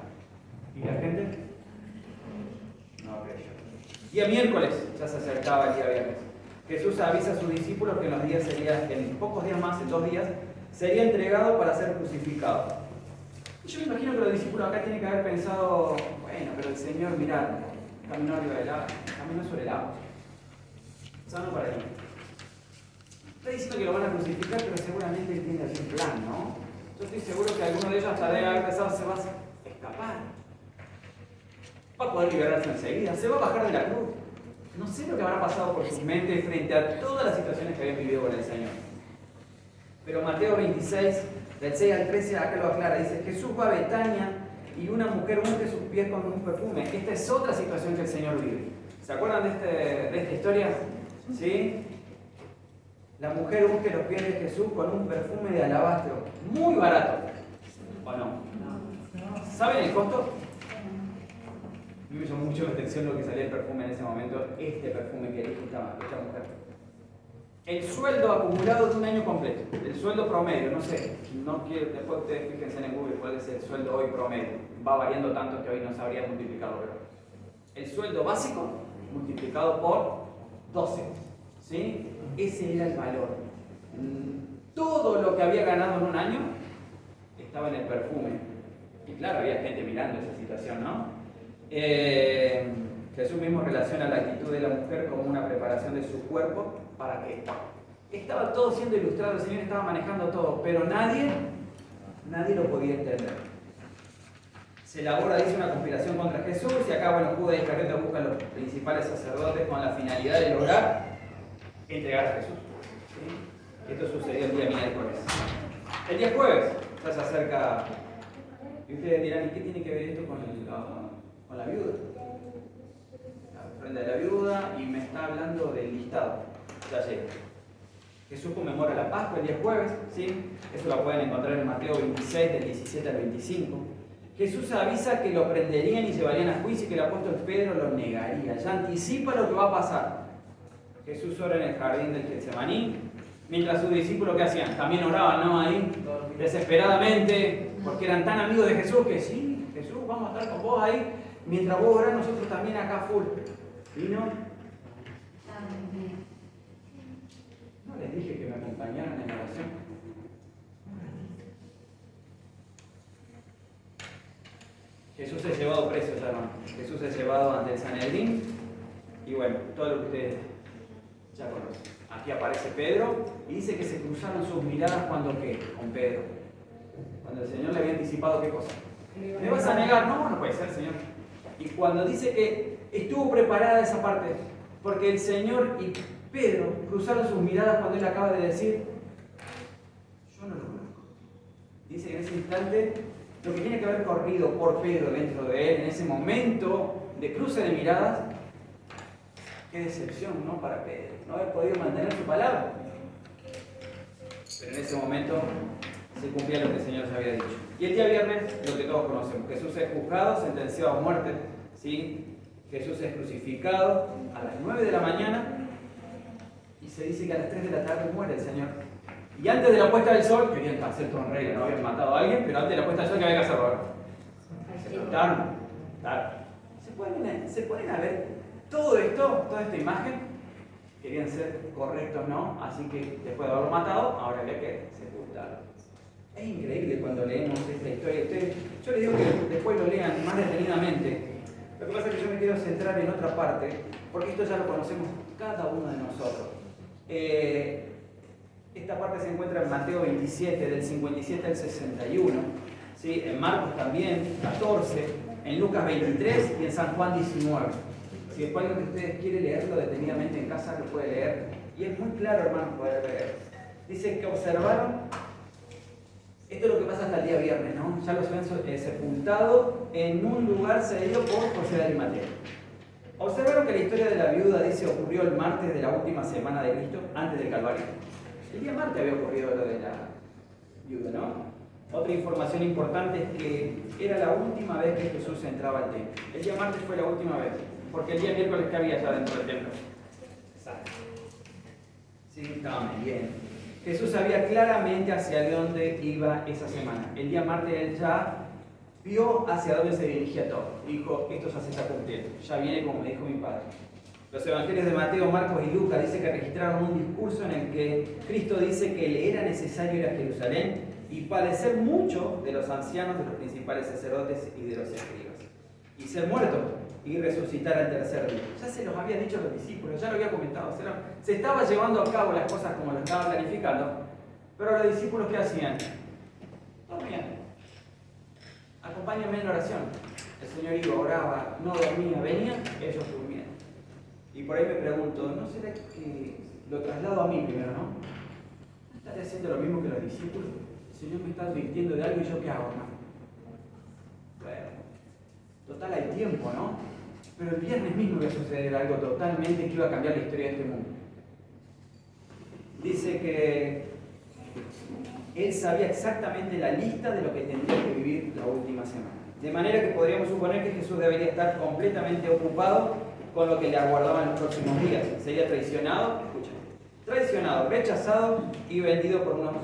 ¿Y la gente? No creyó. Día miércoles, ya se acercaba el día viernes. Jesús avisa a sus discípulos que en pocos días más, en 2 días, sería entregado para ser crucificado. Y yo me imagino que los discípulos acá tienen que haber pensado, bueno, pero el Señor, mirad, caminó arriba del agua, caminó sobre el agua. Sano para allí. Está diciendo que lo van a crucificar, pero seguramente él tiene algún plan, ¿no? Yo estoy seguro que alguno de ellos hasta debe haber pensado, se va a escapar. Va a poder liberarse enseguida, se va a bajar de la cruz. No sé lo que habrá pasado por sus mentes frente a todas las situaciones que habían vivido con el Señor. Pero Mateo 26, del 6 al 13, acá lo aclara. Dice, Jesús va a Betania y una mujer unge sus pies con un perfume. Esta es otra situación que el Señor vive. ¿Se acuerdan de esta historia? ¿Sí? La mujer unge los pies de Jesús con un perfume de alabastro. Muy barato. ¿O no? ¿Saben el costo? A mí me llamó mucho la atención lo que salía el perfume en ese momento. Este perfume que eligió esta mujer. El sueldo acumulado de un año completo, el sueldo promedio, no sé, no quiero, después ustedes fíjense en Google cuál es el sueldo hoy promedio, va variando tanto que hoy no sabría multiplicarlo, pero el sueldo básico multiplicado por 12, ¿sí? Ese era el valor. Todo lo que había ganado en un año estaba en el perfume, y claro, había gente mirando esa situación, ¿no? Jesús mismo relaciona la actitud de la mujer como una preparación de su cuerpo para que estaba todo siendo ilustrado, el Señor estaba manejando todo, pero nadie lo podía entender. Se elabora, dice, una conspiración contra Jesús, y acá, bueno, Judas Iscariote buscan a los principales sacerdotes con la finalidad de lograr entregar a Jesús. ¿Sí? Esto sucedió el día miércoles. El día jueves ya se acerca, y ustedes dirán, ¿y qué tiene que ver esto con la viuda? La ofrenda de la viuda, y me está hablando del listado. Ya llega. Jesús conmemora la Pascua el día jueves, ¿sí? Eso lo pueden encontrar en Mateo 26, del 17 al 25. Jesús avisa que lo prenderían y llevarían a juicio y que el apóstol Pedro lo negaría. Ya anticipa lo que va a pasar. Jesús ora en el jardín del Getsemaní, mientras sus discípulos, ¿qué hacían? También oraban, ¿no? Ahí, desesperadamente, porque eran tan amigos de Jesús que sí, Jesús, vamos a estar con vos ahí. Mientras vos orás, nosotros también acá full. ¿Vino? ¿No les dije que me acompañaran en la oración? Jesús es llevado preso, hermano. Jesús es llevado ante el Sanedrín. Y bueno, todo lo que ustedes ya conocen. Aquí aparece Pedro y dice que se cruzaron sus miradas cuando ¿qué? Con Pedro. Cuando el Señor le había anticipado ¿qué cosa? ¿Me vas a negar? No, no puede ser, Señor. Y cuando dice que estuvo preparada esa parte, porque el Señor y Pedro cruzaron sus miradas cuando él acaba de decir, yo no lo conozco. Dice que en ese instante, lo que tiene que haber corrido por Pedro dentro de él, en ese momento de cruce de miradas, Qué decepción, ¿no? Para Pedro, no haber podido mantener su palabra. Pero en ese momento se cumplía lo que el Señor se había dicho. Y el día viernes, lo que todos conocemos, Jesús es juzgado, sentenciado a muerte, ¿sí? Jesús es crucificado a las 9 de la mañana y se dice que a las 3 de la tarde muere el Señor. Y antes de la puesta del sol, querían hacer todo en regla, no habían matado a alguien, pero antes de la puesta del sol, ¿qué había que hacer ahora? Se cortaron. Claro. Se ponen a ver todo esto, toda esta imagen. Querían ser correctos, ¿no? Así que después de haberlo matado, ahora había que sepultarlo. Es increíble cuando leemos esta historia. Yo les digo que después lo lean más detenidamente. Lo que pasa es que yo me quiero centrar en otra parte, porque esto ya lo conocemos cada uno de nosotros. Esta parte se encuentra en Mateo 27, del 57 al 61, ¿sí? En Marcos también, 14, en Lucas 23 y en San Juan 19. Si después alguien de ustedes quiere leerlo detenidamente en casa, lo puede leer. Y es muy claro, hermanos, poder leer. Dice que observaron, esto es lo que pasa hasta el día viernes, ¿no? Ya los habían sepultado en un lugar cedido por José de Arimatea. Observaron que la historia de la viuda, dice, ocurrió el martes de la última semana de Cristo, antes del Calvario. El día martes había ocurrido lo de la viuda, ¿no? Otra información importante es que era la última vez que Jesús entraba al templo. El día martes fue la última vez, porque el día miércoles que había ya dentro del templo. Exacto. Sí, estaba bien. Jesús sabía claramente hacia dónde iba esa semana. El día martes él ya vio hacia dónde se dirigía todo. Dijo, esto ya se está cumpliendo. Ya viene como me dijo mi padre. Los evangelios de Mateo, Marcos y Lucas dicen que registraron un discurso en el que Cristo dice que le era necesario ir a Jerusalén y padecer mucho de los ancianos, de los principales sacerdotes y de los escribas. Y ser muerto y resucitar al tercer día. Ya se los había dicho a los discípulos, ya lo había comentado. Se estaba llevando a cabo las cosas como lo estaban planificando, pero los discípulos ¿qué hacían? Dormían. Acompáñenme en la oración. El Señor iba, oraba, no dormía, venía, ellos durmían. Y por ahí me pregunto, ¿no será que lo traslado a mí primero, no? ¿Estaré haciendo lo mismo que los discípulos? El Señor me está advirtiendo de algo y yo ¿qué hago, hermano? Bueno, total hay tiempo, ¿no? Pero el viernes mismo iba a suceder algo totalmente que iba a cambiar la historia de este mundo. Dice que él sabía exactamente la lista de lo que tendría que vivir la última semana. De manera que podríamos suponer que Jesús debería estar completamente ocupado con lo que le aguardaba en los próximos días. Sería traicionado, rechazado y vendido por unos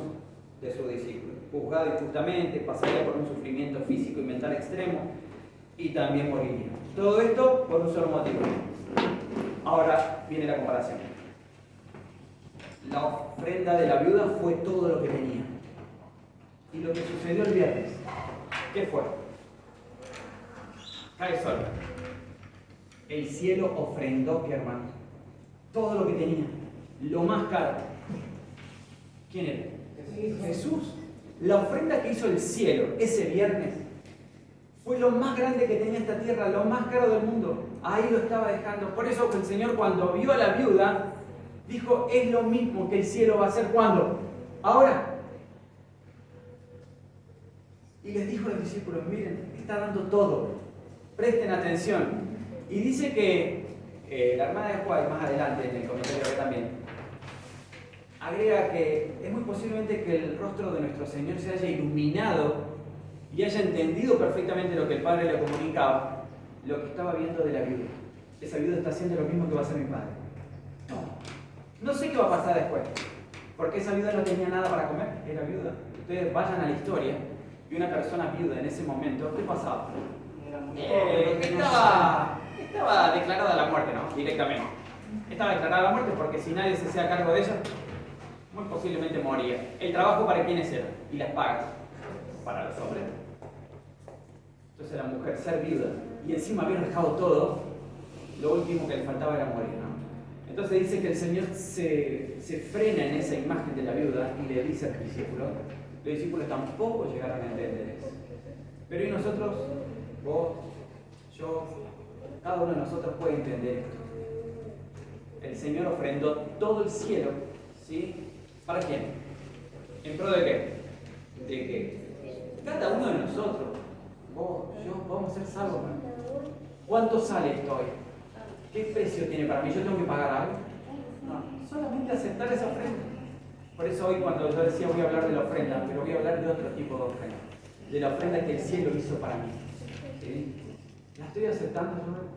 de sus discípulos. Juzgado injustamente, pasaría por un sufrimiento físico y mental extremo y también moriría. Todo esto por un solo motivo. Ahora viene la comparación. La ofrenda de la viuda fue todo lo que tenía. Y lo que sucedió el viernes, ¿qué fue? Cae el sol. El cielo ofrendó, ¿qué, hermano? Todo lo que tenía, lo más caro. ¿Quién era? Jesús. La ofrenda que hizo el cielo ese viernes fue lo más grande que tenía esta tierra, lo más caro del mundo. Ahí lo estaba dejando. Por eso el Señor, cuando vio a la viuda, dijo, es lo mismo que el cielo va a hacer. ¿Cuándo? Ahora. Y les dijo a los discípulos, miren, está dando todo. Presten atención. Y dice que la hermana de Juan, más adelante en el comentario que también, agrega que es muy posiblemente que el rostro de nuestro Señor se haya iluminado y haya entendido perfectamente lo que el Padre le comunicaba, lo que estaba viendo de la viuda. Esa viuda está haciendo lo mismo que va a hacer mi Padre. No sé qué va a pasar después, porque esa viuda no tenía nada para comer, era viuda. Ustedes vayan a la historia y una persona viuda en ese momento, ¿qué pasaba? Estaba declarada la muerte, ¿no? Directamente. Estaba declarada la muerte porque si nadie se hacía cargo de ella, muy posiblemente moría. ¿El trabajo para quiénes era? Y las pagas para los hombres. Entonces la mujer, ser viuda, y encima haber dejado todo, lo último que le faltaba era morir, ¿no? Entonces dice que el Señor se frena en esa imagen de la viuda y le dice a los discípulos tampoco llegaron a entender eso. Pero ¿y nosotros? Vos, yo, cada uno de nosotros puede entender esto. El Señor ofrendó todo el cielo, ¿sí? ¿Para quién? ¿En pro de qué? De que cada uno de nosotros, vos, yo, vamos a ser salvos, ¿no? ¿Cuánto sale esto hoy? ¿Qué precio tiene para mí? ¿Yo tengo que pagar algo? No, solamente aceptar esa ofrenda. Por eso hoy cuando yo decía voy a hablar de la ofrenda, pero voy a hablar de otro tipo de ofrenda. De la ofrenda que el cielo hizo para mí. ¿Sí? ¿La estoy aceptando yo?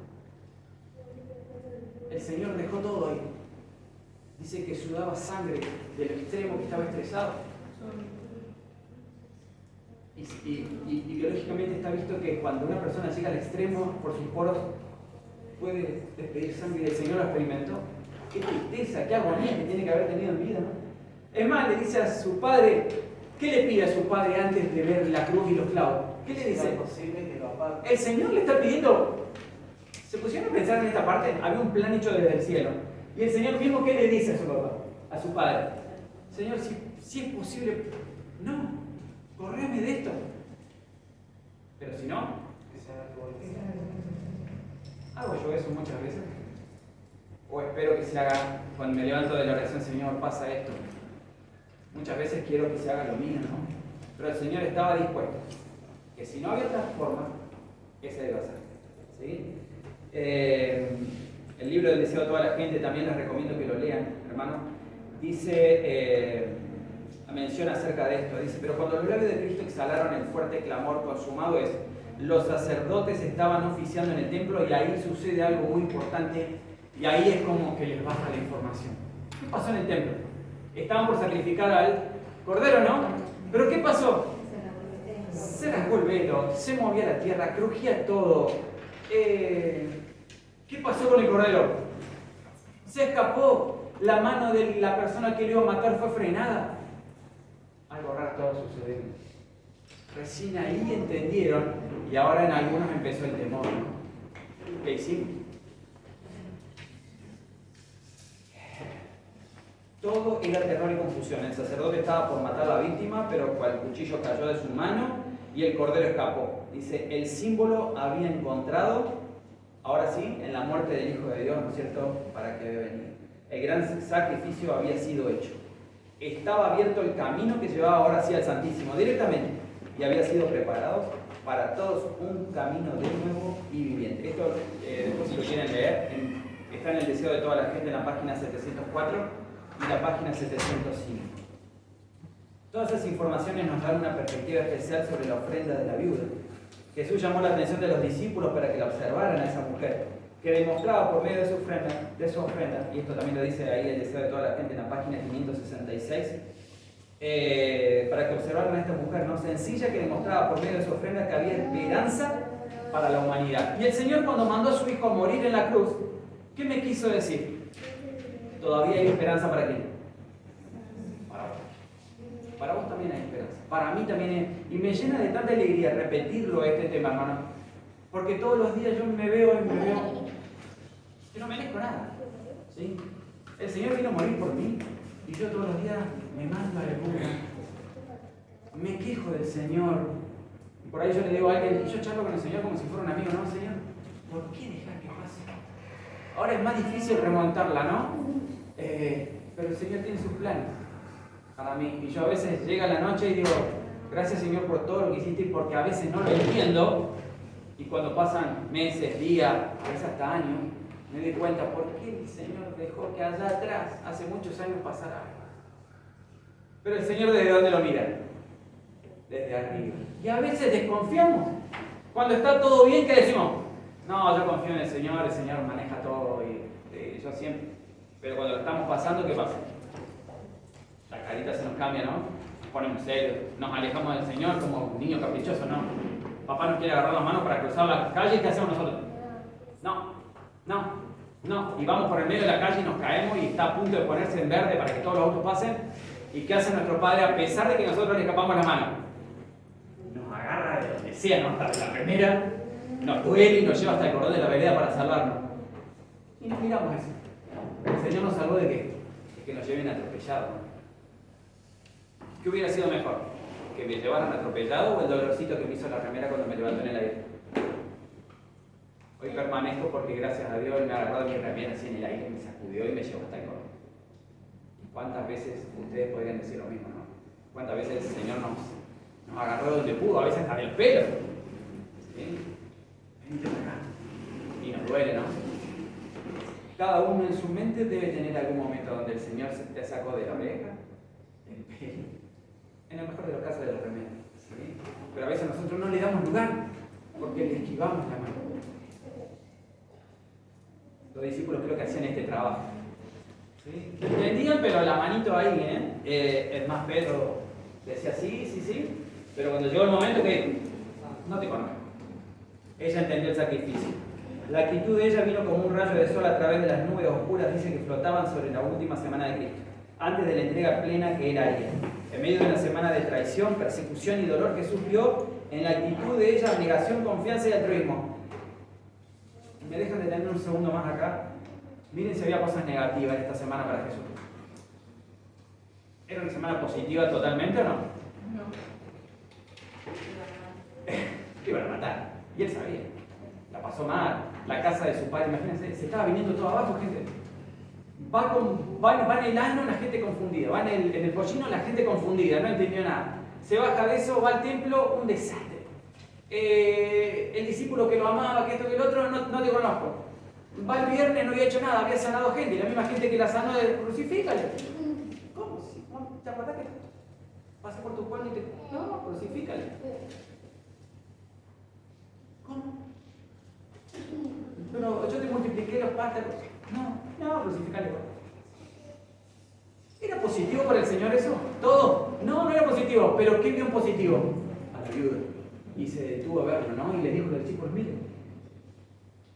El Señor dejó todo ahí. Dice que sudaba sangre del extremo, que estaba estresado. Y biológicamente está visto que cuando una persona llega al extremo, por sus poros, puede despedir sangre. Y el Señor lo experimentó. Qué tristeza, qué agonía que tiene que haber tenido en vida, ¿no? Es más, le dice a su padre, ¿qué le pide a su padre antes de ver la cruz y los clavos? ¿Qué le dice? El Señor le está pidiendo. ¿Se pusieron a pensar en esta parte? Había un plan hecho desde el cielo. Y el Señor mismo, ¿qué le dice a su papá? A su padre. Señor, si es posible, no, correme de esto. Pero si no, hago yo eso muchas veces. O espero que se haga, cuando me levanto de la oración, Señor, pasa esto. Muchas veces quiero que se haga lo mío, ¿no? Pero el Señor estaba dispuesto. Que si no había otra forma, esa iba a ser. ¿Sí? El libro del deseo de toda la gente también les recomiendo que lo lean, hermano. Dice, menciona acerca de esto, dice, pero cuando los labios de Cristo exhalaron el fuerte clamor consumado es, los sacerdotes estaban oficiando en el templo y ahí sucede algo muy importante y ahí es como que les baja la información. ¿Qué pasó en el templo? Estaban por sacrificar al cordero, ¿no? ¿Pero qué pasó? Se rasgó el velo, se movía la tierra, crujía todo. ¿Qué pasó con el cordero? Se escapó, la mano de la persona que lo iba a matar fue frenada. Algo raro estaba sucediendo. Recién ahí entendieron y ahora en algunos empezó el temor, ¿no? ¿Qué hicimos? Todo era terror y confusión. El sacerdote estaba por matar a la víctima, pero el cuchillo cayó de su mano y el cordero escapó. Dice, el símbolo había encontrado, ahora sí, en la muerte del Hijo de Dios, ¿no es cierto?, para que debe venir. El gran sacrificio había sido hecho. Estaba abierto el camino que llevaba ahora sí al Santísimo, directamente, y había sido preparado para todos un camino de nuevo y viviente. Esto, después si lo quieren leer, está en el deseo de toda la gente en la página 704 y la página 705. Todas esas informaciones nos dan una perspectiva especial sobre la ofrenda de la viuda. Jesús llamó la atención de los discípulos para que la observaran a esa mujer, que demostraba por medio de su ofrenda, y esto también lo dice ahí el deseo de toda la gente en la página 566, para que observaran a esta mujer, ¿no?, sencilla, que demostraba por medio de su ofrenda que había esperanza para la humanidad. Y el Señor, cuando mandó a su Hijo a morir en la cruz, ¿qué me quiso decir? Todavía hay esperanza para quién. Para vos. Para vos también hay esperanza. Para mí también hay. Y me llena de tanta alegría repetirlo este tema, hermano. Porque todos los días yo me veo que no merezco nada. ¿Sí? El Señor vino a morir por mí. Y yo todos los días me mando a la luna. Me quejo del Señor. Y por ahí yo le digo a alguien, y yo charlo con el Señor como si fuera un amigo, ¿no, Señor? ¿Por qué dejar que pase? Ahora es más difícil remontarla, ¿no? Pero el Señor tiene sus planes para mí. Y yo a veces llega la noche y digo, gracias Señor por todo lo que hiciste, porque a veces no lo entiendo. Y cuando pasan meses, días, a veces hasta años, me doy cuenta por qué el Señor dejó que allá atrás, hace muchos años, pasara algo. Pero el Señor, ¿desde dónde lo mira? Desde arriba. Y a veces desconfiamos. Cuando está todo bien, ¿qué decimos? No, yo confío en el Señor maneja todo y yo siempre. Pero cuando lo estamos pasando, ¿qué pasa? La carita se nos cambia, ¿no? Nos ponemos serios, nos alejamos del Señor como niños caprichosos, ¿no? Papá nos quiere agarrar la mano para cruzar la calle, ¿qué hacemos nosotros? No. Y vamos por el medio de la calle y nos caemos y está a punto de ponerse en verde para que todos los autos pasen. ¿Y qué hace nuestro Padre a pesar de que nosotros le escapamos la mano? Nos agarra de donde sea, ¿no? Hasta de la remera, nos duele y nos lleva hasta el cordón de la vereda para salvarnos. Y no miramos eso. El Señor nos salvó de qué? De que nos lleven atropellados. ¿Qué hubiera sido mejor? ¿Que me llevaran atropellado o el dolorcito que me hizo la remera cuando me levantó en el aire? Hoy permanezco porque gracias a Dios me agarró de mi remera así en el aire, me sacudió y me llevó hasta el cordón. ¿Cuántas veces ustedes podrían decir lo mismo, no? ¿Cuántas veces el Señor nos agarró donde pudo, a veces hasta del pelo? ¿Sí? Vente para acá. Y nos duele, ¿no? Cada uno en su mente debe tener algún momento donde el Señor se te sacó de la oreja, del pelo, en el mejor de los casos de los remedios. ¿Sí? Pero a veces nosotros no le damos lugar porque le esquivamos la mano. Los discípulos creo que hacían este trabajo. ¿Sí? Entendían, pero la manito ahí, es más, Pedro decía sí, pero cuando llegó el momento que no te conozco. Ella entendió el sacrificio. La actitud de ella vino como un rayo de sol a través de las nubes oscuras, dice, que flotaban sobre la última semana de Cristo, antes de la entrega plena que era ella. En medio de una semana de traición, persecución y dolor, Jesús vio en la actitud de ella abnegación, confianza y altruismo. ¿Me dejan detener un segundo más acá? Miren si había cosas negativas esta semana para Jesús. ¿Era una semana positiva totalmente o no? No. Lo iban a matar. Y él sabía. La pasó mal. La casa de su padre, imagínense, se estaba viniendo todo abajo, gente. Va en el asno la gente confundida. Va en el pollino la gente confundida, no entendió nada. Se baja de eso, va al templo, un desastre. El discípulo que lo amaba, que esto, que el otro, no te conozco. Va el viernes, no había hecho nada, había sanado gente. Y la misma gente que la sanó, crucifícale. ¿Cómo? ¿Te acordás que pasa por tu pueblo y te... No, crucifícale. ¿Cómo? Pero yo te multipliqué los pájaros. No, crucifícale. ¿Era positivo para el Señor eso? ¿Todo? No era positivo. ¿Pero qué vio en positivo? A la viuda. Y se detuvo a verlo, ¿no? Y le dijo a los chicos, miren.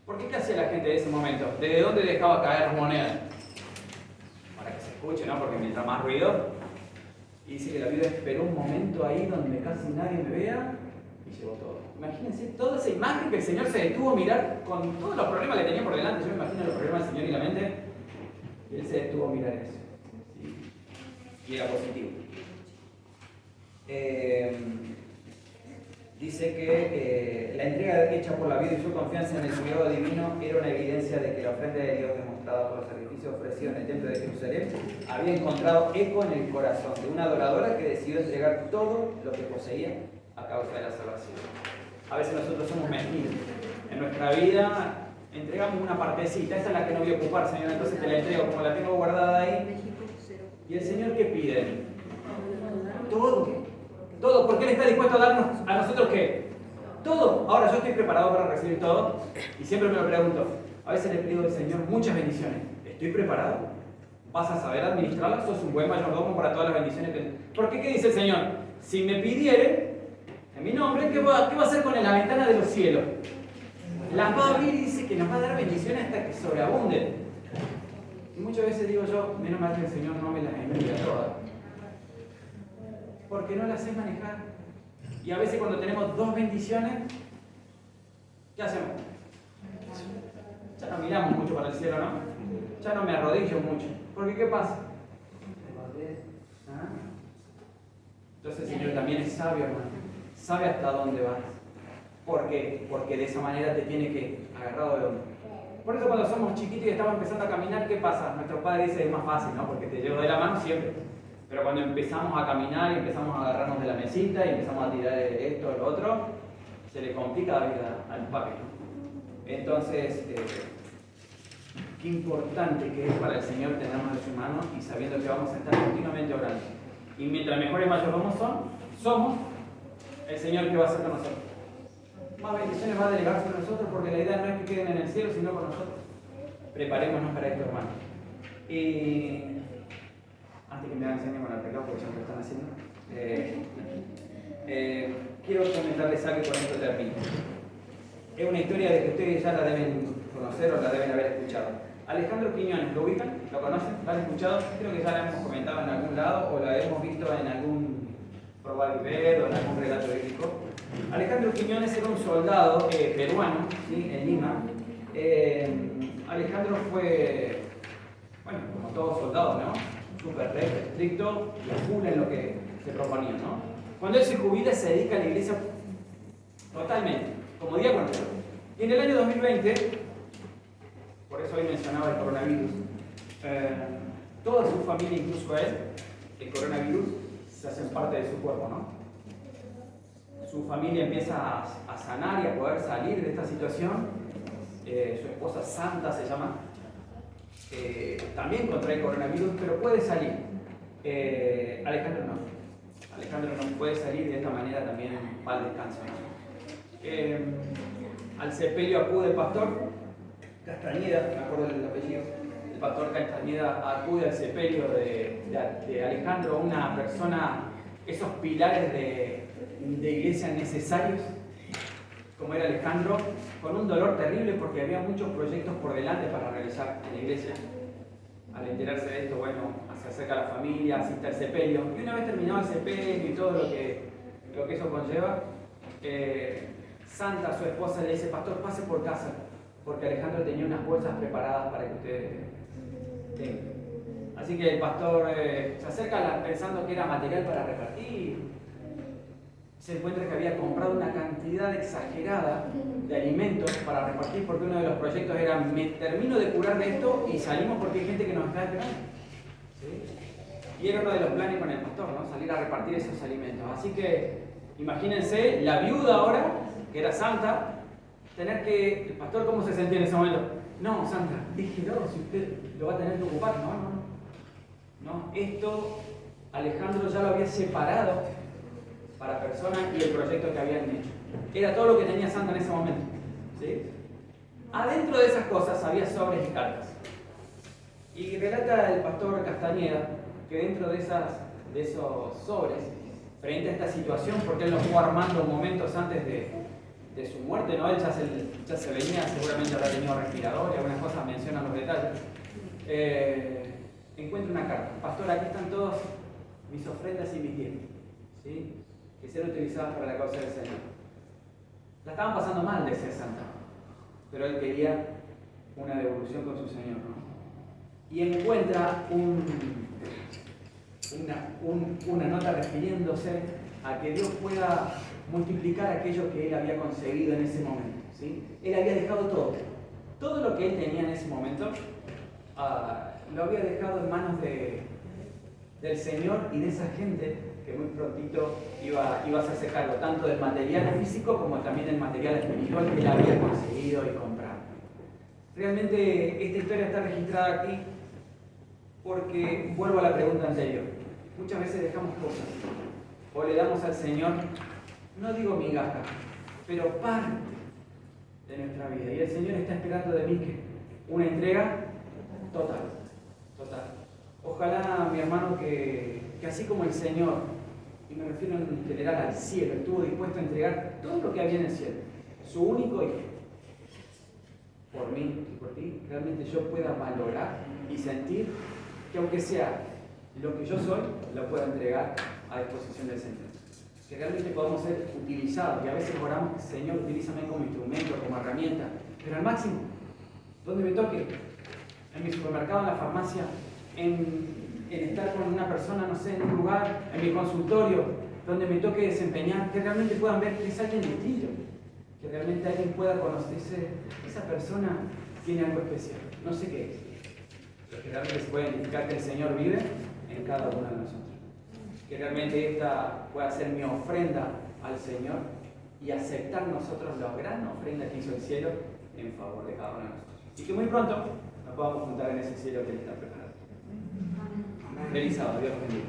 ¿Por qué hacía la gente de ese momento? ¿Desde dónde dejaba caer las monedas? Para que se escuche, ¿no? Porque mientras más ruido. Y dice que la viuda esperó un momento ahí donde casi nadie me vea y llevó todo. Imagínense toda esa imagen que el Señor se detuvo a mirar con todos los problemas que tenía por delante. Yo me imagino los problemas del Señor y la mente. Y Él se detuvo a mirar eso. ¿Sí? Y era positivo. Dice que la entrega hecha por la vida y su confianza en el cuidado divino era una evidencia de que la ofrenda de Dios demostrada por los sacrificios ofrecidos en el templo de Jerusalén había encontrado eco en el corazón de una adoradora que decidió entregar todo lo que poseía a causa de la salvación. A veces nosotros somos mezquinos. En nuestra vida entregamos una partecita, esa es la que no voy a ocupar, Señor, entonces te la entrego como la tengo guardada ahí. ¿Y el Señor qué pide? Todo. Todo, porque Él está dispuesto a darnos a nosotros ¿qué? Todo. Ahora yo estoy preparado para recibir todo y siempre me lo pregunto. A veces le pido al Señor muchas bendiciones. ¿Estoy preparado? ¿Vas a saber administrarlas? ¿Sos un buen mayordomo para todas las bendiciones que... ¿Por qué? ¿Qué dice el Señor? Si me pidiere en mi nombre, ¿qué va a hacer con la ventana de los cielos? Las va a abrir y dice que nos va a dar bendiciones hasta que sobreabunden. Y muchas veces digo yo, menos mal que el Señor no me las envía todas. Porque no las sé manejar. Y a veces cuando tenemos dos bendiciones, ¿qué hacemos? Ya no miramos mucho para el cielo, ¿no? Ya no me arrodillo mucho. Porque ¿qué pasa? ¿Ah? Entonces el Señor también es sabio, hermano. Sabe hasta dónde vas. ¿Por qué? Porque de esa manera te tiene que agarrado de dónde. Por eso cuando somos chiquitos y estamos empezando a caminar, ¿qué pasa? Nuestro padre dice es más fácil, ¿no? Porque te llevo de la mano siempre. Pero cuando empezamos a caminar y empezamos a agarrarnos de la mesita y empezamos a tirar esto o lo otro, se le complica la vida al papi, ¿no? Entonces, qué importante que es para el Señor tenernos de su mano y sabiendo que vamos a estar continuamente orando. Y mientras mejores mayordomos somos, el Señor, ¿qué va a hacer con nosotros? Más bendiciones va a delegar sobre nosotros porque la idea no es que queden en el cielo, sino con nosotros. Preparémonos para esto, hermano. Y antes que me hagan señas con el teclado, porque ya me lo están haciendo, quiero comentarles algo y con esto termino. Es una historia de que ustedes ya la deben conocer o la deben haber escuchado. Alejandro Quiñones, ¿lo ubican? ¿Lo conocen? ¿Lo han escuchado? Creo que ya la hemos comentado en algún lado o la hemos visto en algún probabilidad o en algún relato bíblico. Alejandro Quiñones era un soldado peruano, ¿sí? En Lima. Alejandro fue, bueno, como todos soldados, ¿no? Súper recto, estricto y a full en lo que se proponía, ¿no? Cuando él se jubila se dedica a la iglesia totalmente, como diácono. Y en el año 2020, por eso hoy mencionaba el coronavirus, toda su familia, incluso él, el coronavirus, se hacen parte de su cuerpo, ¿no? Su familia empieza a sanar y a poder salir de esta situación. Su esposa Santa se llama. también contrae coronavirus, pero puede salir. Alejandro no. Alejandro no puede salir de esta manera también va al descanso, ¿no? Al sepelio acude el pastor Castañeda, me acuerdo del apellido. El pastor Castañeda acude al sepelio de Alejandro, una persona, esos pilares de iglesia necesarios, como era Alejandro, con un dolor terrible porque había muchos proyectos por delante para realizar en la iglesia. Al enterarse de esto, bueno, se acerca a la familia, asiste al sepelio, y una vez terminado el sepelio y todo lo que eso conlleva, Santa, su esposa, le dice: pastor, pase por casa, porque Alejandro tenía unas bolsas preparadas para que usted tenga. Así que el pastor se acerca pensando que era material para repartir. Se encuentra que había comprado una cantidad exagerada de alimentos para repartir, porque uno de los proyectos era: me termino de curar de esto y salimos porque hay gente que nos está esperando. ¿Sí? Y era uno de los planes con el pastor, ¿no? Salir a repartir esos alimentos. Así que imagínense, la viuda ahora, que era Santa, tener que... ¿El pastor cómo se sentía en ese momento? No, Santa, déjelo, si usted lo va a tener que ocupar. No, esto Alejandro ya lo había separado para personas y el proyecto que habían hecho. Era todo lo que tenía Santa en ese momento. ¿Sí? Adentro de esas cosas había sobres y cartas. Y relata el pastor Castañeda que dentro de esos sobres, frente a esta situación, porque él lo fue armando momentos antes de su muerte, ¿no? Él ya se venía, seguramente habrá tenido respirador y algunas cosas mencionan los detalles. Encuentra una carta: pastor, aquí están todas mis ofrendas y mis diezmos, ¿sí?, que serán utilizadas para la causa del Señor. La estaban pasando mal, decía Santa, pero él quería una devolución con su Señor, ¿no? Y encuentra una nota refiriéndose a que Dios pueda multiplicar aquello que él había conseguido en ese momento, ¿sí? Él había dejado todo lo que él tenía en ese momento, lo había dejado en manos del Señor y de esa gente que muy prontito iba a hacerse cargo tanto del material físico como también del material espiritual que él había conseguido y comprado. Realmente esta historia está registrada aquí porque, vuelvo a la pregunta anterior, muchas veces dejamos cosas o le damos al Señor, no digo migajas, pero parte de nuestra vida, y el Señor está esperando de mí que una entrega total. Ojalá, mi hermano, que así como el Señor, y me refiero en general al cielo, estuvo dispuesto a entregar todo lo que había en el cielo, su único hijo, por mí y por ti, realmente yo pueda valorar y sentir que aunque sea lo que yo soy, lo pueda entregar a disposición del Señor. Que realmente podamos ser utilizados, y a veces oramos: Señor, utilízame como instrumento, como herramienta, pero al máximo, donde me toque, en mi supermercado, en la farmacia, en estar con una persona, no sé, en un lugar, en mi consultorio, donde me toque desempeñar, que realmente puedan ver que es alguien distinto, que realmente alguien pueda conocerse, esa persona tiene algo especial, no sé qué es, pero que realmente se pueda identificar que el Señor vive en cada uno de nosotros. Que realmente esta pueda ser mi ofrenda al Señor y aceptar nosotros la gran ofrenda que hizo el cielo en favor de cada uno de nosotros. Y que muy pronto nos podamos juntar en ese cielo que Él está preparado. Feliz sábado, Dios los bendiga.